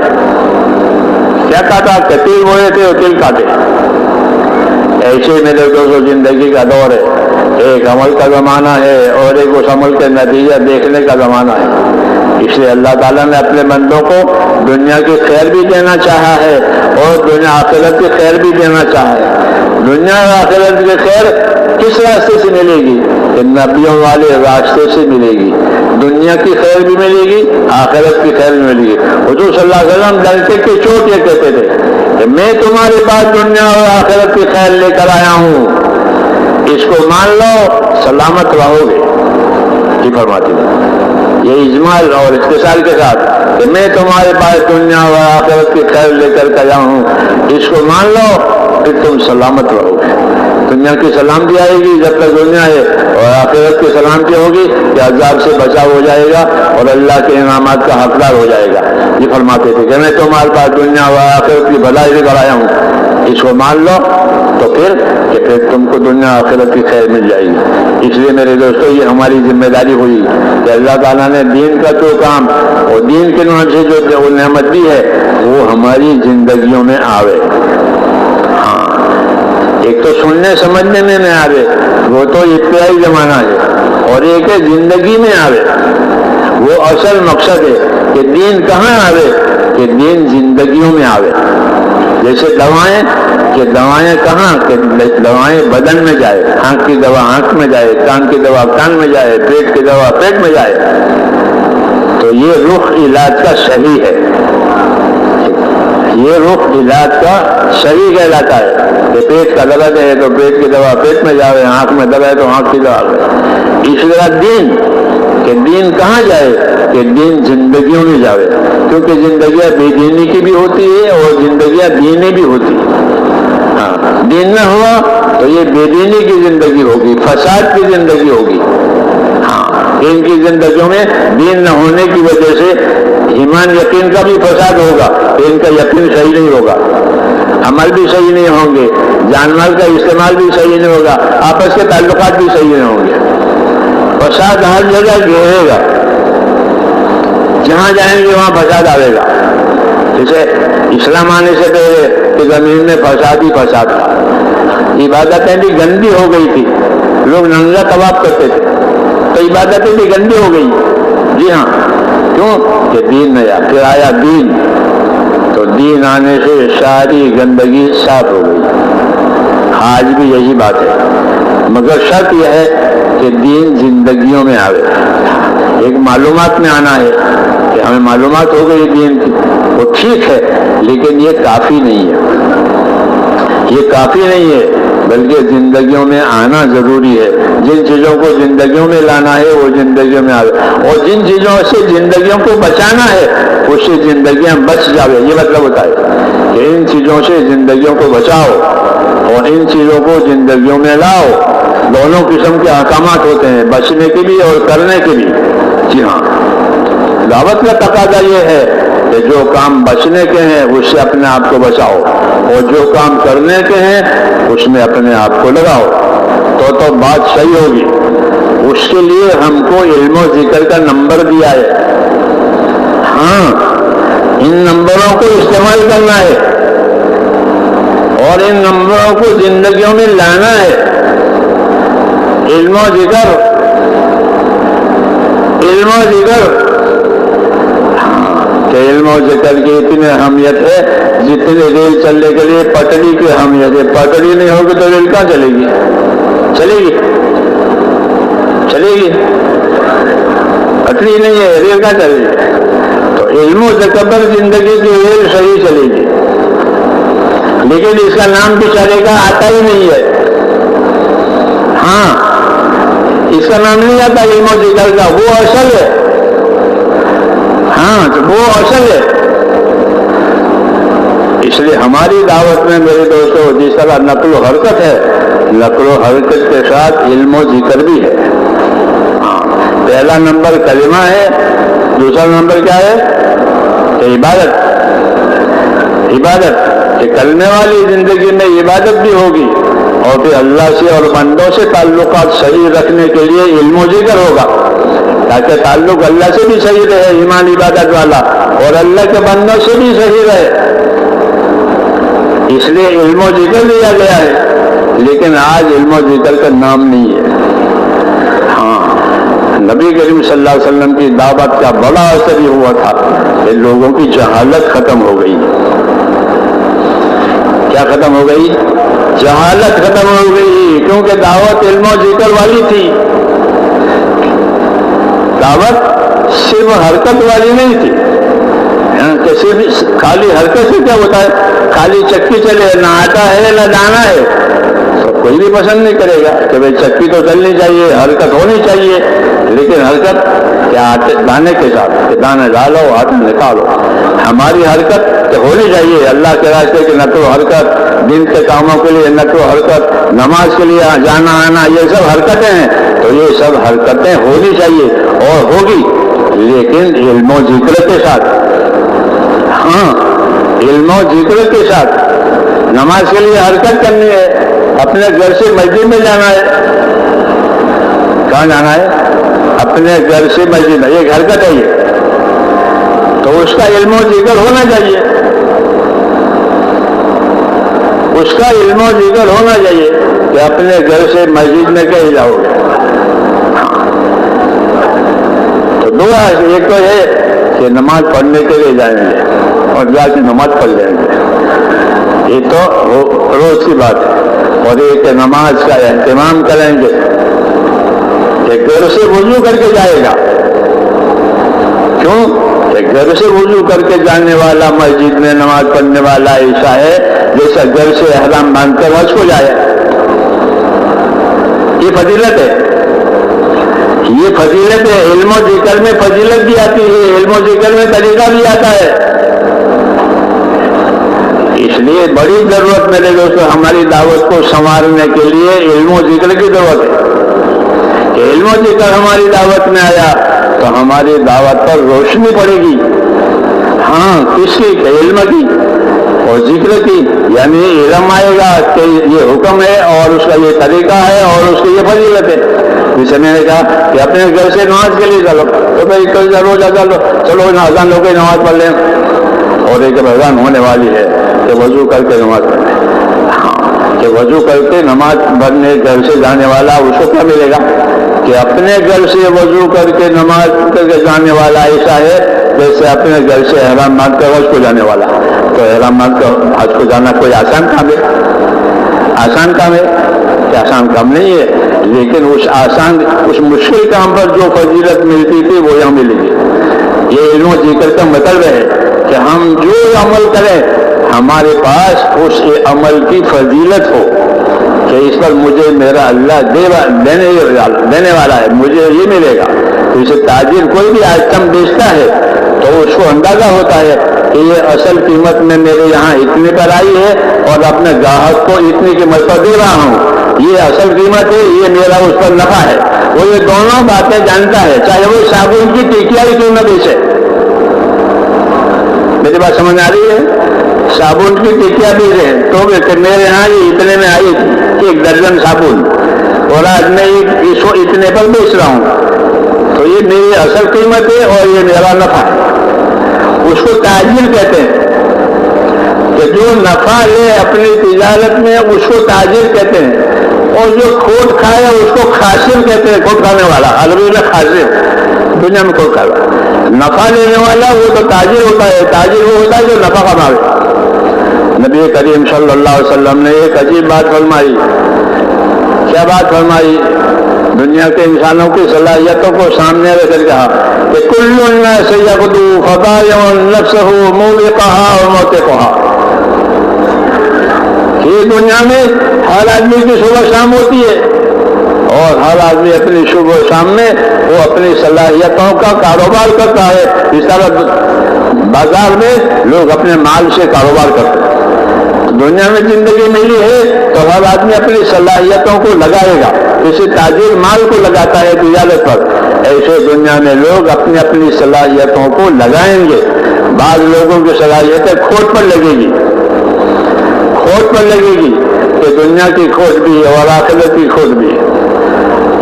[SPEAKER 1] کیا کاٹا کہ تل بوئے تھے اور تل کاٹے. ایسے میرے دوستوں زندگی کا دور ہے. ایک عمل کا زمانہ ہے اور ایک اس عمل کے نتیجہ دیکھنے کا زمانہ ہے. اس لیے اللہ تعالیٰ نے اپنے بندوں کو دنیا کی خیر بھی دینا چاہا ہے اور دنیا آخرت کی خیر بھی دینا چاہا ہے. دنیا اور آخرت کی خیر کس راستے سے ملے گی؟ کہ کہ نبیوں والے راستے سے ملے گی، دنیا کی خیر بھی ملے گی، آخرت کی خیر بھی ملے گی۔ حضور صلی اللہ علیہ وسلم ڈرتے کے چوٹ یہ کہتے تھے کہ میں تمہارے پاس دنیا اور آخرت کی خیر لے کر آیا ہوں، اس کو مان لو سلامت رہو گے۔ یہ فرماتے ہیں یہ اجمال اور اختصار کے ساتھ کہ میں تمہارے پاس دنیا اور آخرت کی خیر لے کر آیا ہوں، اس کو مان لو پھر تم سلامت رہو گے۔ دنیا کی سلامتی آئے گی جب تک دنیا ہے، اور آخرت کی سلامتی ہوگی کہ عذاب سے بچاؤ ہو جائے گا اور اللہ کے انعامات کا حقدار ہو جائے گا۔ یہ فرماتے تھے کہ میں تمہارے پاس دنیا اور آخرت کی بھلائی لے کر آیا ہوں، اس کو مان لو تو پھر تم کو دنیا آخرت کی خیر مل جائے گی۔ اس لیے میرے دوستو یہ ہماری ذمہ داری ہوئی کہ اللہ تعالیٰ نے دین کا جو کام اور دین کے نام سے جو نعمت دی ہے وہ ہماری زندگیوں میں آوے۔ ہاں، ایک تو سننے سمجھنے میں نہ آوے، وہ تو ابتدائی زمانہ ہے، اور ایک ہے زندگی میں آوے۔ وہ اصل مقصد ہے کہ دین کہاں آوے، کہ دین زندگیوں میں آوے۔ جیسے دوائیں کہاں، کہ دوائیں بدن میں جائے، آنکھ کی دوا آنکھ میں جائے، کان کی دوا کان میں جائے، پیٹ کی دوا پیٹ میں جائے۔ تو یہ رخ علاج کا صحیح ہے، یہ رخ علاج کا صحیح کہلاتا ہے کہ پیٹ کا درد ہے تو پیٹ کی دوا پیٹ میں جائے، آنکھ میں درد ہے تو آنکھ کی دوا۔ اس طرح دین کہ دین کہاں جائے، کہ دین زندگیوں میں جائے، کیونکہ زندگیاں بے دینی کی بھی ہوتی ہے اور زندگیاں دینی بھی ہوتی ہے۔ ہاں، دین نہ ہوا تو یہ بے دینی کی زندگی ہوگی، فساد کی زندگی ہوگی۔ ہاں، ان کی زندگیوں میں دین نہ ہونے کی وجہ سے ایمان یقین کا بھی فساد ہوگا، ان کا یقین صحیح نہیں ہوگا، عمل بھی صحیح نہیں ہوں گے، جان مال کا استعمال بھی صحیح نہیں ہوگا، آپس کے تعلقات بھی صحیح نہیں ہوں گے۔ فساد ہر جگہ گھیرے گا، جہاں جائیں گے وہاں فساد آئے گا۔ جیسے اسلام آنے سے پہلے کہ زمین میں فساد ہی فساد تھا، عبادتیں بھی گندی ہو گئی تھی، لوگ ننگا طواف کرتے تھے تو عبادتیں بھی گندی ہو گئی۔ جی ہاں، کیوں کہ دین نہیں آیا، پھر آیا دین، تو دین آنے سے ساری گندگی صاف ہو گئی۔ آج بھی یہی بات ہے، مگر شرط یہ ہے کہ دین زندگیوں میں آئے۔ ایک معلومات میں آنا ہے کہ ہمیں معلومات ہو گئی دین کی، وہ ٹھیک ہے، لیکن یہ کافی نہیں ہے، یہ کافی نہیں ہے، بلکہ زندگیوں میں آنا ضروری ہے۔ جن چیزوں کو زندگیوں میں لانا ہے وہ زندگیوں میں آئے، اور جن چیزوں سے زندگیوں کو بچانا ہے اس سے زندگیاں بچ جاوے۔ یہ مطلب ہوتا ہے کہ ان چیزوں سے زندگیوں کو بچاؤ اور ان چیزوں کو زندگیوں میں لاؤ۔ دونوں قسم کے احکامات ہوتے ہیں، بچنے کے بھی اور کرنے کے بھی۔ جی ہاں، دعوت کا تقاضا یہ ہے کہ جو کام بچنے کے ہیں اس سے اپنے آپ کو بچاؤ، اور جو کام کرنے کے ہیں اس میں اپنے آپ کو لگاؤ، تو بات صحیح ہوگی۔ اس کے لیے ہم کو علم و ذکر کا نمبر دیا ہے، ہاں، ان نمبروں کو استعمال کرنا ہے اور ان نمبروں کو زندگیوں میں لانا ہے۔ علم و ذکر کہ علم و ذکر کی اتنی اہمیت ہے جتنے ریل چلنے کے لیے پٹری کی اہمیت ہے۔ پٹری نہیں ہوگی تو ریل کہاں چلے گی؟ پٹری نہیں ہے، ریل کہاں چلے گی؟ تو علم و ذکر پر زندگی کی ریل صحیح چلے گی، لیکن اس کا نام بیچارے کا آتا ہی نہیں ہے۔ ہاں، اس کا نام نہیں آتا علم و ذکر کا، وہ اصل ہے۔ ہاں، وہ اصل ہے۔ اس لیے ہماری دعوت میں میرے دوستوں جس طرح نقل و حرکت ہے، نقل و حرکت کے ساتھ علم و ذکر بھی ہے۔ ہاں، پہلا نمبر کلمہ ہے، دوسرا نمبر کیا ہے کہ عبادت کہ کلمے والی زندگی میں عبادت بھی ہوگی، اور پھر اللہ سے اور بندوں سے تعلقات صحیح رکھنے کے لیے علم و ذکر ہوگا، تاکہ تعلق اللہ سے بھی صحیح رہے، ایمان عبادت والا، اور اللہ کے بندوں سے بھی صحیح رہے۔ اس لیے علم و ذکر دیا گیا ہے، لیکن آج علم و ذکر کا نام نہیں ہے۔ ہاں، نبی کریم صلی اللہ علیہ وسلم کی دعوت کا بڑا اثر یہ ہوا تھا کہ لوگوں کی جہالت ختم ہو گئی۔ کیا ختم ہو گئی؟ جہالت ختم ہو گئی، کیونکہ دعوت علم و ذکر والی تھی۔ دعوت صرف حرکت والی نہیں تھی کہ صرف خالی حرکت سے کیا ہوتا ہے، خالی چکی چلے نہ آٹا ہے نہ دانا ہے، تو کوئی بھی پسند نہیں کرے گا کہ بھائی چکی تو چلنی چاہیے، حرکت ہونی چاہیے، لیکن حرکت کیا آٹے دانے کے ساتھ کہ دانے ڈالو آٹا نکالو. ہماری حرکت کہ ہونی چاہیے اللہ کے راستے کی، نہ تو حرکت دن کے کاموں کے لیے، نہ تو حرکت نماز کے لیے جانا آنا، یہ سب حرکتیں ہیں. تو یہ سب حرکتیں ہونی چاہیے اور ہوگی، لیکن علم و ذکر کے ساتھ. ہاں علم و ذکر کے ساتھ. نماز کے لیے حرکت کرنی ہے، اپنے گھر سے مسجد میں جانا ہے. کہاں جانا ہے؟ اپنے گھر سے مسجد میں، یہ حرکت ہے یہ، تو اس کا علم و ذکر ہونا چاہیے، اس کا علم و ذکر ہونا چاہیے کہ اپنے گھر سے مسجد میں کہیں جاؤ گے. تو دو ہے، ایک تو یہ کہ نماز پڑھنے کے لیے جائیں گے اور جا کے نماز پڑھ جائیں گے، یہ تو روز کی بات ہے. اور ایک نماز کا اہتمام کریں گے کہ گھر سے وضو کر کے جائے گا. کیوں کہ گھر سے وضو کر کے جانے والا مسجد میں نماز پڑھنے والا ایسا ہے جیسا گھر سے احرام باندھ کر حج کو جائے. یہ فضیلت ہے، یہ فضیلت ہے. علم و ذکر میں فضیلت بھی آتی ہے، علم و ذکر میں طریقہ بھی آتا ہے. اس لیے بڑی ضرورت میرے دوستوں ہماری دعوت کو سنوارنے کے لیے علم و ذکر کی ضرورت ہے. کہ علم و ذکر ہماری دعوت میں آیا تو ہماری دعوت پر روشنی پڑے گی. ہاں کس کی؟ علم کی اور ذکر کی. یعنی علم آئے گا کہ یہ حکم ہے اور اس کا یہ طریقہ ہے اور اس کی یہ فضیلت ہے. جسے میں نے کہا کہ اپنے گھر سے نماز کے لیے چلو، تو بھائی کل روزہ کر لو، چلو اذان ہو کے نماز پڑھ لیں. اور ایک اذان ہونے والی ہے کہ وضو کر کے نماز پڑھ لیں. کہ وضو کر کے نماز پڑھنے گھر سے جانے والا اس کو کیا ملے گا؟ کہ اپنے گھر سے وضو کر کے نماز کر کے جانے والا ایسا ہے جیسے اپنے گھر سے احرام باندھ کر حج کو جانے والا. تو احرام باندھ کر حج کو جانا کوئی آسان کام ہے؟ آسان کام ہے کہ آسان کام نہیں ہے، لیکن اس مشکل کام پر جو فضیلت ملتی تھی وہ یہاں ملے گی. یہ علم و ذکر کا مطلب ہے کہ ہم جو عمل کریں ہمارے پاس اس عمل کی فضیلت ہو کہ اس پر مجھے میرا اللہ دینے والا ہے، مجھے یہ ملے گا. اسے تاجر کوئی بھی آئٹم بیچتا ہے تو اس کو اندازہ ہوتا ہے کہ یہ اصل قیمت میں میرے یہاں اتنے پر آئی ہے اور اپنے گاہک کو اتنی قیمت پر دے رہا ہوں. یہ اصل قیمت ہے، یہ میرا اس پر نفع ہے. وہ یہ دونوں باتیں جانتا ہے، چاہے وہ صابن کی ٹکیا ہی کیوں نہ بیچے. میری بات سمجھ آ رہی ہے؟ صابن کی ٹکیا بیچ رہے ہیں تو کہ میرے یہاں یہ اتنے میں آئی تھی 1 درجن صابن اور آج میں اس کو اتنے پر بیچ رہا ہوں، تو یہ میری اصل قیمت ہے اور یہ میرا نفع ہے. اس کو تاجر کہتے ہیں کہ جو نفع لے اپنی تجارت میں اس کو تاجر کہتے ہیں. اور جو کھوٹ کھائے اس کو خاسر کہتے ہیں. کھوٹ کھانے والا عربی میں خاسر، دنیا میں کھوٹ کھا رہا. نفع لینے والا وہ تو تاجر ہوتا ہے. تاجر وہ ہوتا ہے جو نفع کماوے. نبی کریم صلی اللہ علیہ وسلم نے ایک عجیب بات فرمائی. کیا بات فرمائی؟ دنیا کے انسانوں کی صلاحیتوں کو سامنے رکھ کر کہا کہ کل الناس یغدو فبائع نفسہ موبقہا وموتقہا. یہ دنیا میں ہر آدمی کی صبح شام ہوتی ہے اور ہر آدمی اپنی صبح شام میں وہ اپنی صلاحیتوں کا کاروبار کرتا ہے. اس طرح بازار میں لوگ اپنے مال سے کاروبار کرتے ہیں. دنیا میں زندگی ملی ہے تو ہر آدمی اپنی صلاحیتوں کو لگائے گا. جیسے تاجر مال کو لگاتا ہے تجارت پر، ایسے دنیا میں لوگ اپنی اپنی صلاحیتوں کو لگائیں گے. بعض لوگوں کی صلاحیتیں کھوٹ پر لگے گی، کھوٹ پر لگے گی کہ دنیا کی کھوٹ بھی ہے اور آخرت کی کھوٹ بھی ہے.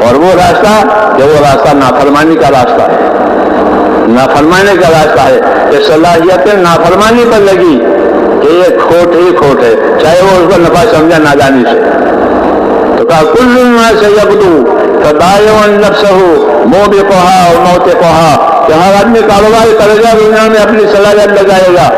[SPEAKER 1] اور وہ راستہ نافرمانی کا راستہ ہے، نافرمانی کا راستہ ہے کہ صلاحیتیں نافرمانی پر لگی کہ یہ کھوٹ ہی کھوٹ ہے، چاہے وہ اس کو نفع سمجھا نادانی سے. تو کہا کل الناس یغدو فبايع نفسه موبقها اور موتقها کہ ہر آدمی کاروبار کرے گا دنیا میں اپنی صلاحیت لگائے گا.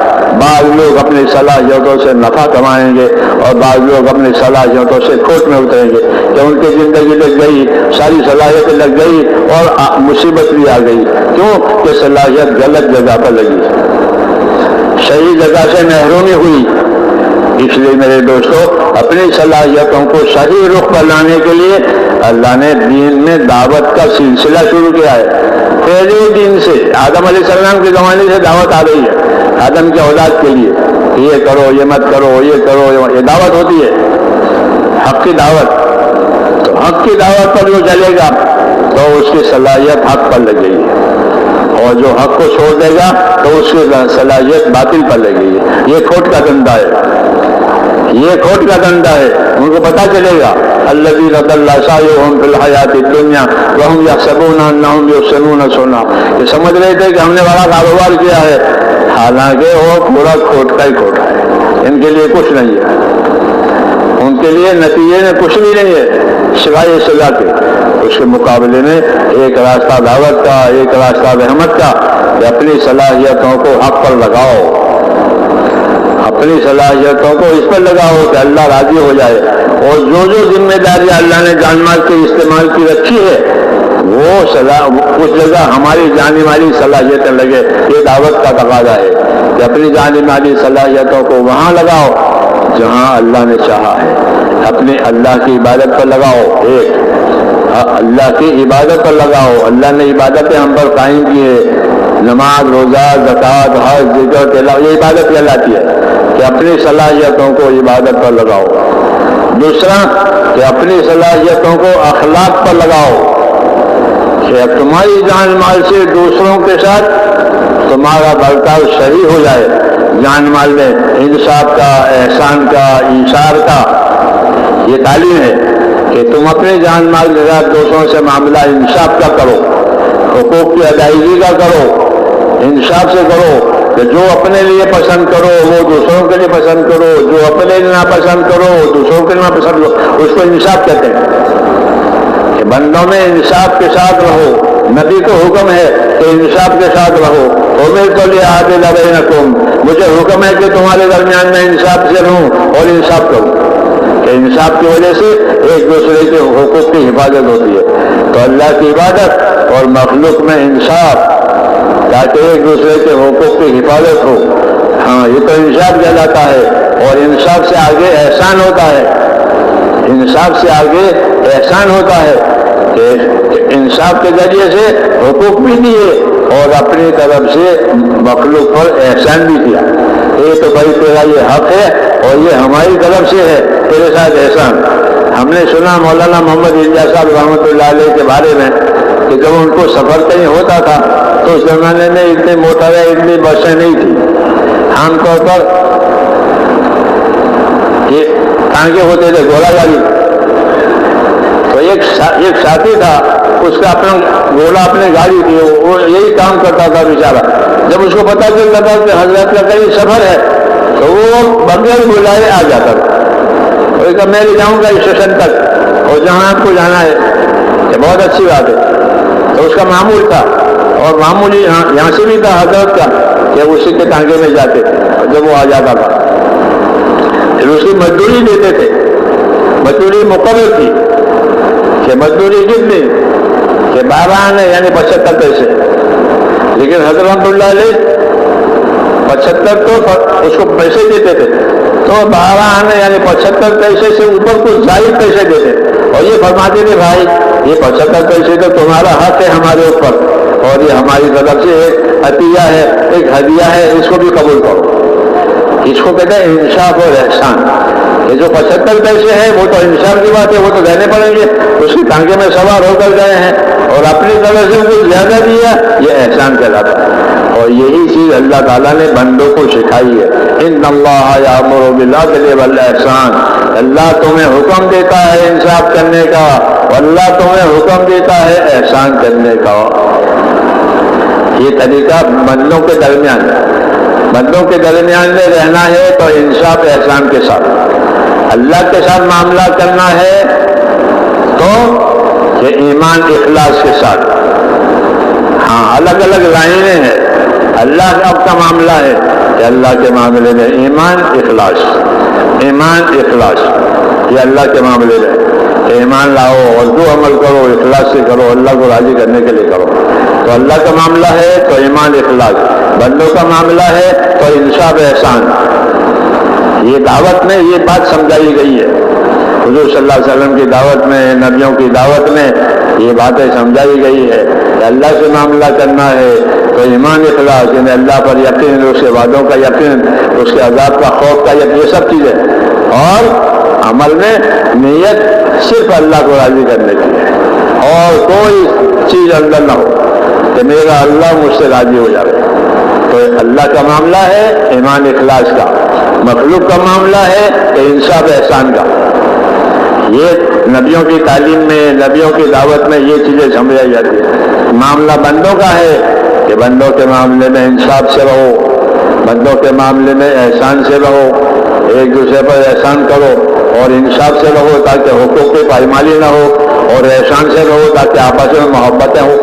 [SPEAKER 1] بعض لوگ اپنی صلاحیتوں سے نفع کمائیں گے اور بعض لوگ اپنی صلاحیتوں سے کھوٹ میں اتریں گے کہ ان کی زندگی لگ گئی, ساری صلاحیتیں لگ گئی اور مصیبت بھی آ گئی. کیوں کہ صلاحیت غلط جگہ پر لگی, صحیح جگہ سے محرومی ہوئی. اس لیے میرے دوستو اپنی صلاحیتوں کو صحیح رخ پر لانے کے لیے اللہ نے دین میں دعوت کا سلسلہ شروع کیا ہے. پہلے دن سے آدم علیہ السلام کے زمانے سے دعوت آ رہی ہے آدم کے اولاد کے لیے, یہ کرو, یہ مت کرو, یہ کرو, یہ دعوت ہوتی ہے حق کی دعوت. تو حق کی دعوت پر جو چلے گا تو اس کی صلاحیت حق پر لگ گئی ہے, اور جو حق کو چھوڑ دے گا تو اس کی صلاحیت باطل پر لگ گئی ہے. یہ کھوٹ کا دھندا ہے, یہ کھوٹ کا دھندا ہے. ان کو پتہ چلے گا الذین ضل سعیہم فی الحیاۃ الدنیا وہم یحسبون انہم یحسنون صنعا, یہ سمجھ رہے تھے کہ ہم نے بڑا کاروبار کیا ہے, حالانکہ وہ پورا کھوٹ کا ہی کھوٹا ہے. ان کے لیے کچھ نہیں ہے, ان کے لیے نتیجے میں کچھ بھی نہیں ہے سوائے سزا کے. اس کے مقابلے میں ایک راستہ دعوت کا, ایک راستہ رحمت کا, کہ اپنی صلاحیتوں کو حق پر لگاؤ, اپنی صلاحیتوں کو اس پر لگاؤ کہ اللہ راضی ہو جائے. اور جو ذمہ داری اللہ نے جان مال کے استعمال کی رکھی ہے وہ کچھ جگہ ہماری جانی مالی صلاحیتیں لگے. یہ دعوت کا تقاضا ہے کہ اپنی جانی مالی صلاحیتوں کو وہاں لگاؤ جہاں اللہ نے چاہا ہے. اپنی اللہ کی عبادت پر لگاؤ, ایک اللہ کی عبادت پر لگاؤ. اللہ نے عبادتیں ہم پر قائم کی ہے, نماز, روزہ, زکوٰۃ, حج, ذکر, تلاوت, یہ عبادت کہلاتی ہے کہ اپنی صلاحیتوں کو عبادت پر لگاؤ. دوسرا کہ اپنی صلاحیتوں کو اخلاق پر لگاؤ کہ تمہاری جان مال سے دوسروں کے ساتھ تمہارا برتاؤ صحیح ہو جائے. جان مال میں انصاف کا, احسان کا, ایثار کا, یہ تعلیم ہے کہ تم اپنے جان مال کے ساتھ دوسروں سے معاملہ انصاف کا کرو, حقوق کی ادائیگی کا کرو, انصاف سے کرو. کہ جو اپنے لیے پسند کرو وہ دوسروں کے لیے پسند کرو, جو اپنے لیے ناپسند کرو وہ دوسروں کے لیے ناپسند کرو. اس کو انصاف کہتے ہیں کہ بندوں میں انصاف کے ساتھ رہو. نبی کو حکم ہے کہ انصاف کے ساتھ رہو. امرت لأعدل بینکم, مجھے حکم ہے کہ تمہارے درمیان میں انصاف سے رہوں اور انصاف کروں. کہ انصاف کی وجہ سے ایک دوسرے کے حقوق کی حفاظت ہوتی ہے. تو اللہ کی عبادت اور مخلوق میں انصاف تاکہ ایک دوسرے کے حقوق کی حفاظت ہو. ہاں یہ تو انصاف کہلاتا ہے. اور انصاف سے آگے احسان ہوتا ہے, انصاف سے آگے احسان ہوتا ہے کہ انصاف کے ذریعے سے حقوق بھی دیے اور اپنی طرف سے مخلوق پر احسان بھی کیا. یہ تو بھائی تیرا یہ حق ہے اور یہ ہماری طرف سے ہے, تیرے ساتھ احسان. ہم نے سنا مولانا محمد الیاس صاحب رحمۃ اللہ علیہ کے بارے میں کہ جب ان کو سفر کہیں ہوتا تھا تو اس زمانے میں اتنے موٹریں, اتنی بسیں نہیں تھی. عام طور پر یہ ٹانگے ہوتے تھے, گھوڑا گاڑی. تو ایک ساتھی تھا, اس کا اپنا گھوڑا اپنی گاڑی تھی, وہ یہی کام کرتا تھا بیچارہ. جب اس کو پتا چلتا تھا کہ حضرت کا کہیں سفر ہے تو وہ بغیر بلائے آ جاتا تھا. وہ کہا میں لے جاؤں گا اسٹیشن تک اور جہاں آپ کو جانا ہے. کہ بہت اچھی بات ہے. تو اس کا معمول تھا, اور معمول یہاں سے بھی تھا حضرت کا کہ اسی کے ٹانگے میں جاتے تھے. جب وہ آ جاتا تھا پھر اس کی مزدوری دیتے تھے. مزدوری مقرر تھی کہ مزدوری کتنی, کہ 12 آنے یعنی 75 پیسے. لیکن حضرت اللہ علیہ 75 تو اس کو پیسے دیتے تھے, تو 12 آنے یعنی 75 پیسے سے اوپر کچھ زائد پیسے دیتے. اور یہ فرماتے تھے بھائی یہ 75 پیسے تو تمہارا حق ہے ہمارے اوپر, اور یہ ہماری طرف سے ایک عطیہ ہے, ایک ہدیہ ہے, اس کو بھی قبول کرو. اس کو کہتے ہیں انصاف اور احسان. یہ جو 75 پیسے ہیں وہ تو انصاف کی بات ہے, وہ تو دینے پڑیں گے. اس کی ٹانگے میں سوار ہو کر گئے ہیں اور اپنی طرف سے کچھ زیادہ دیا, یہ احسان کہلاتا ہے. اور یہی چیز اللہ تعالیٰ نے بندوں کو سکھائی ہے. ان اللہ یامر بالعدل والاحسان, اللہ تمہیں حکم دیتا ہے انصاف کرنے کا, اللہ تمہیں حکم دیتا ہے احسان کرنے کا. یہ طریقہ بندوں کے درمیان, بندوں کے درمیان میں رہنا ہے تو انصاف احسان کے ساتھ. اللہ کے ساتھ معاملہ کرنا ہے تو کہ ایمان اخلاص کے ساتھ. ہاں الگ الگ لائنیں ہیں. اللہ کا معاملہ ہے کہ اللہ کے معاملے میں ایمان اخلاص، ایمان اخلاص، یہ اللہ کے معاملے میں ایمان لاؤ اور جو عمل کرو اخلاص سے کرو، اللہ کو راضی کرنے کے لیے کرو. تو اللہ کا معاملہ ہے تو ایمان اخلاص، بندوں کا معاملہ ہے تو انصاف احسان. یہ دعوت میں یہ بات سمجھائی گئی ہے. حضور صلی اللہ علیہ وسلم کی دعوت میں، نبیوں کی دعوت میں یہ باتیں سمجھائی گئی ہے کہ اللہ سے معاملہ کرنا ہے تو ایمان اخلاص، یعنی اللہ پر یقین، اس کے وعدوں کا یقین، اس کے عذاب کا خوف کا یقین، یہ سب چیزیں. اور عمل میں نیت صرف اللہ کو راضی کرنے کی ہے اور کوئی چیز اندر نہ ہو کہ میرا اللہ مجھ سے راضی ہو جائے. تو اللہ کا معاملہ ہے ایمان اخلاص کا، مخلوق کا معاملہ ہے کہ انصاف احسان کا. یہ نبیوں کی تعلیم میں، نبیوں کی دعوت میں یہ چیزیں سمجھائی جاتی ہیں. معاملہ بندوں کا ہے کہ بندوں کے معاملے میں انصاف سے رہو، بندوں کے معاملے میں احسان سے رہو، ایک دوسرے پر احسان کرو اور انصاف سے رہو تاکہ حقوق کی پائمالی نہ ہو، اور احسان سے رہو تاکہ آپس میں محبتیں ہو.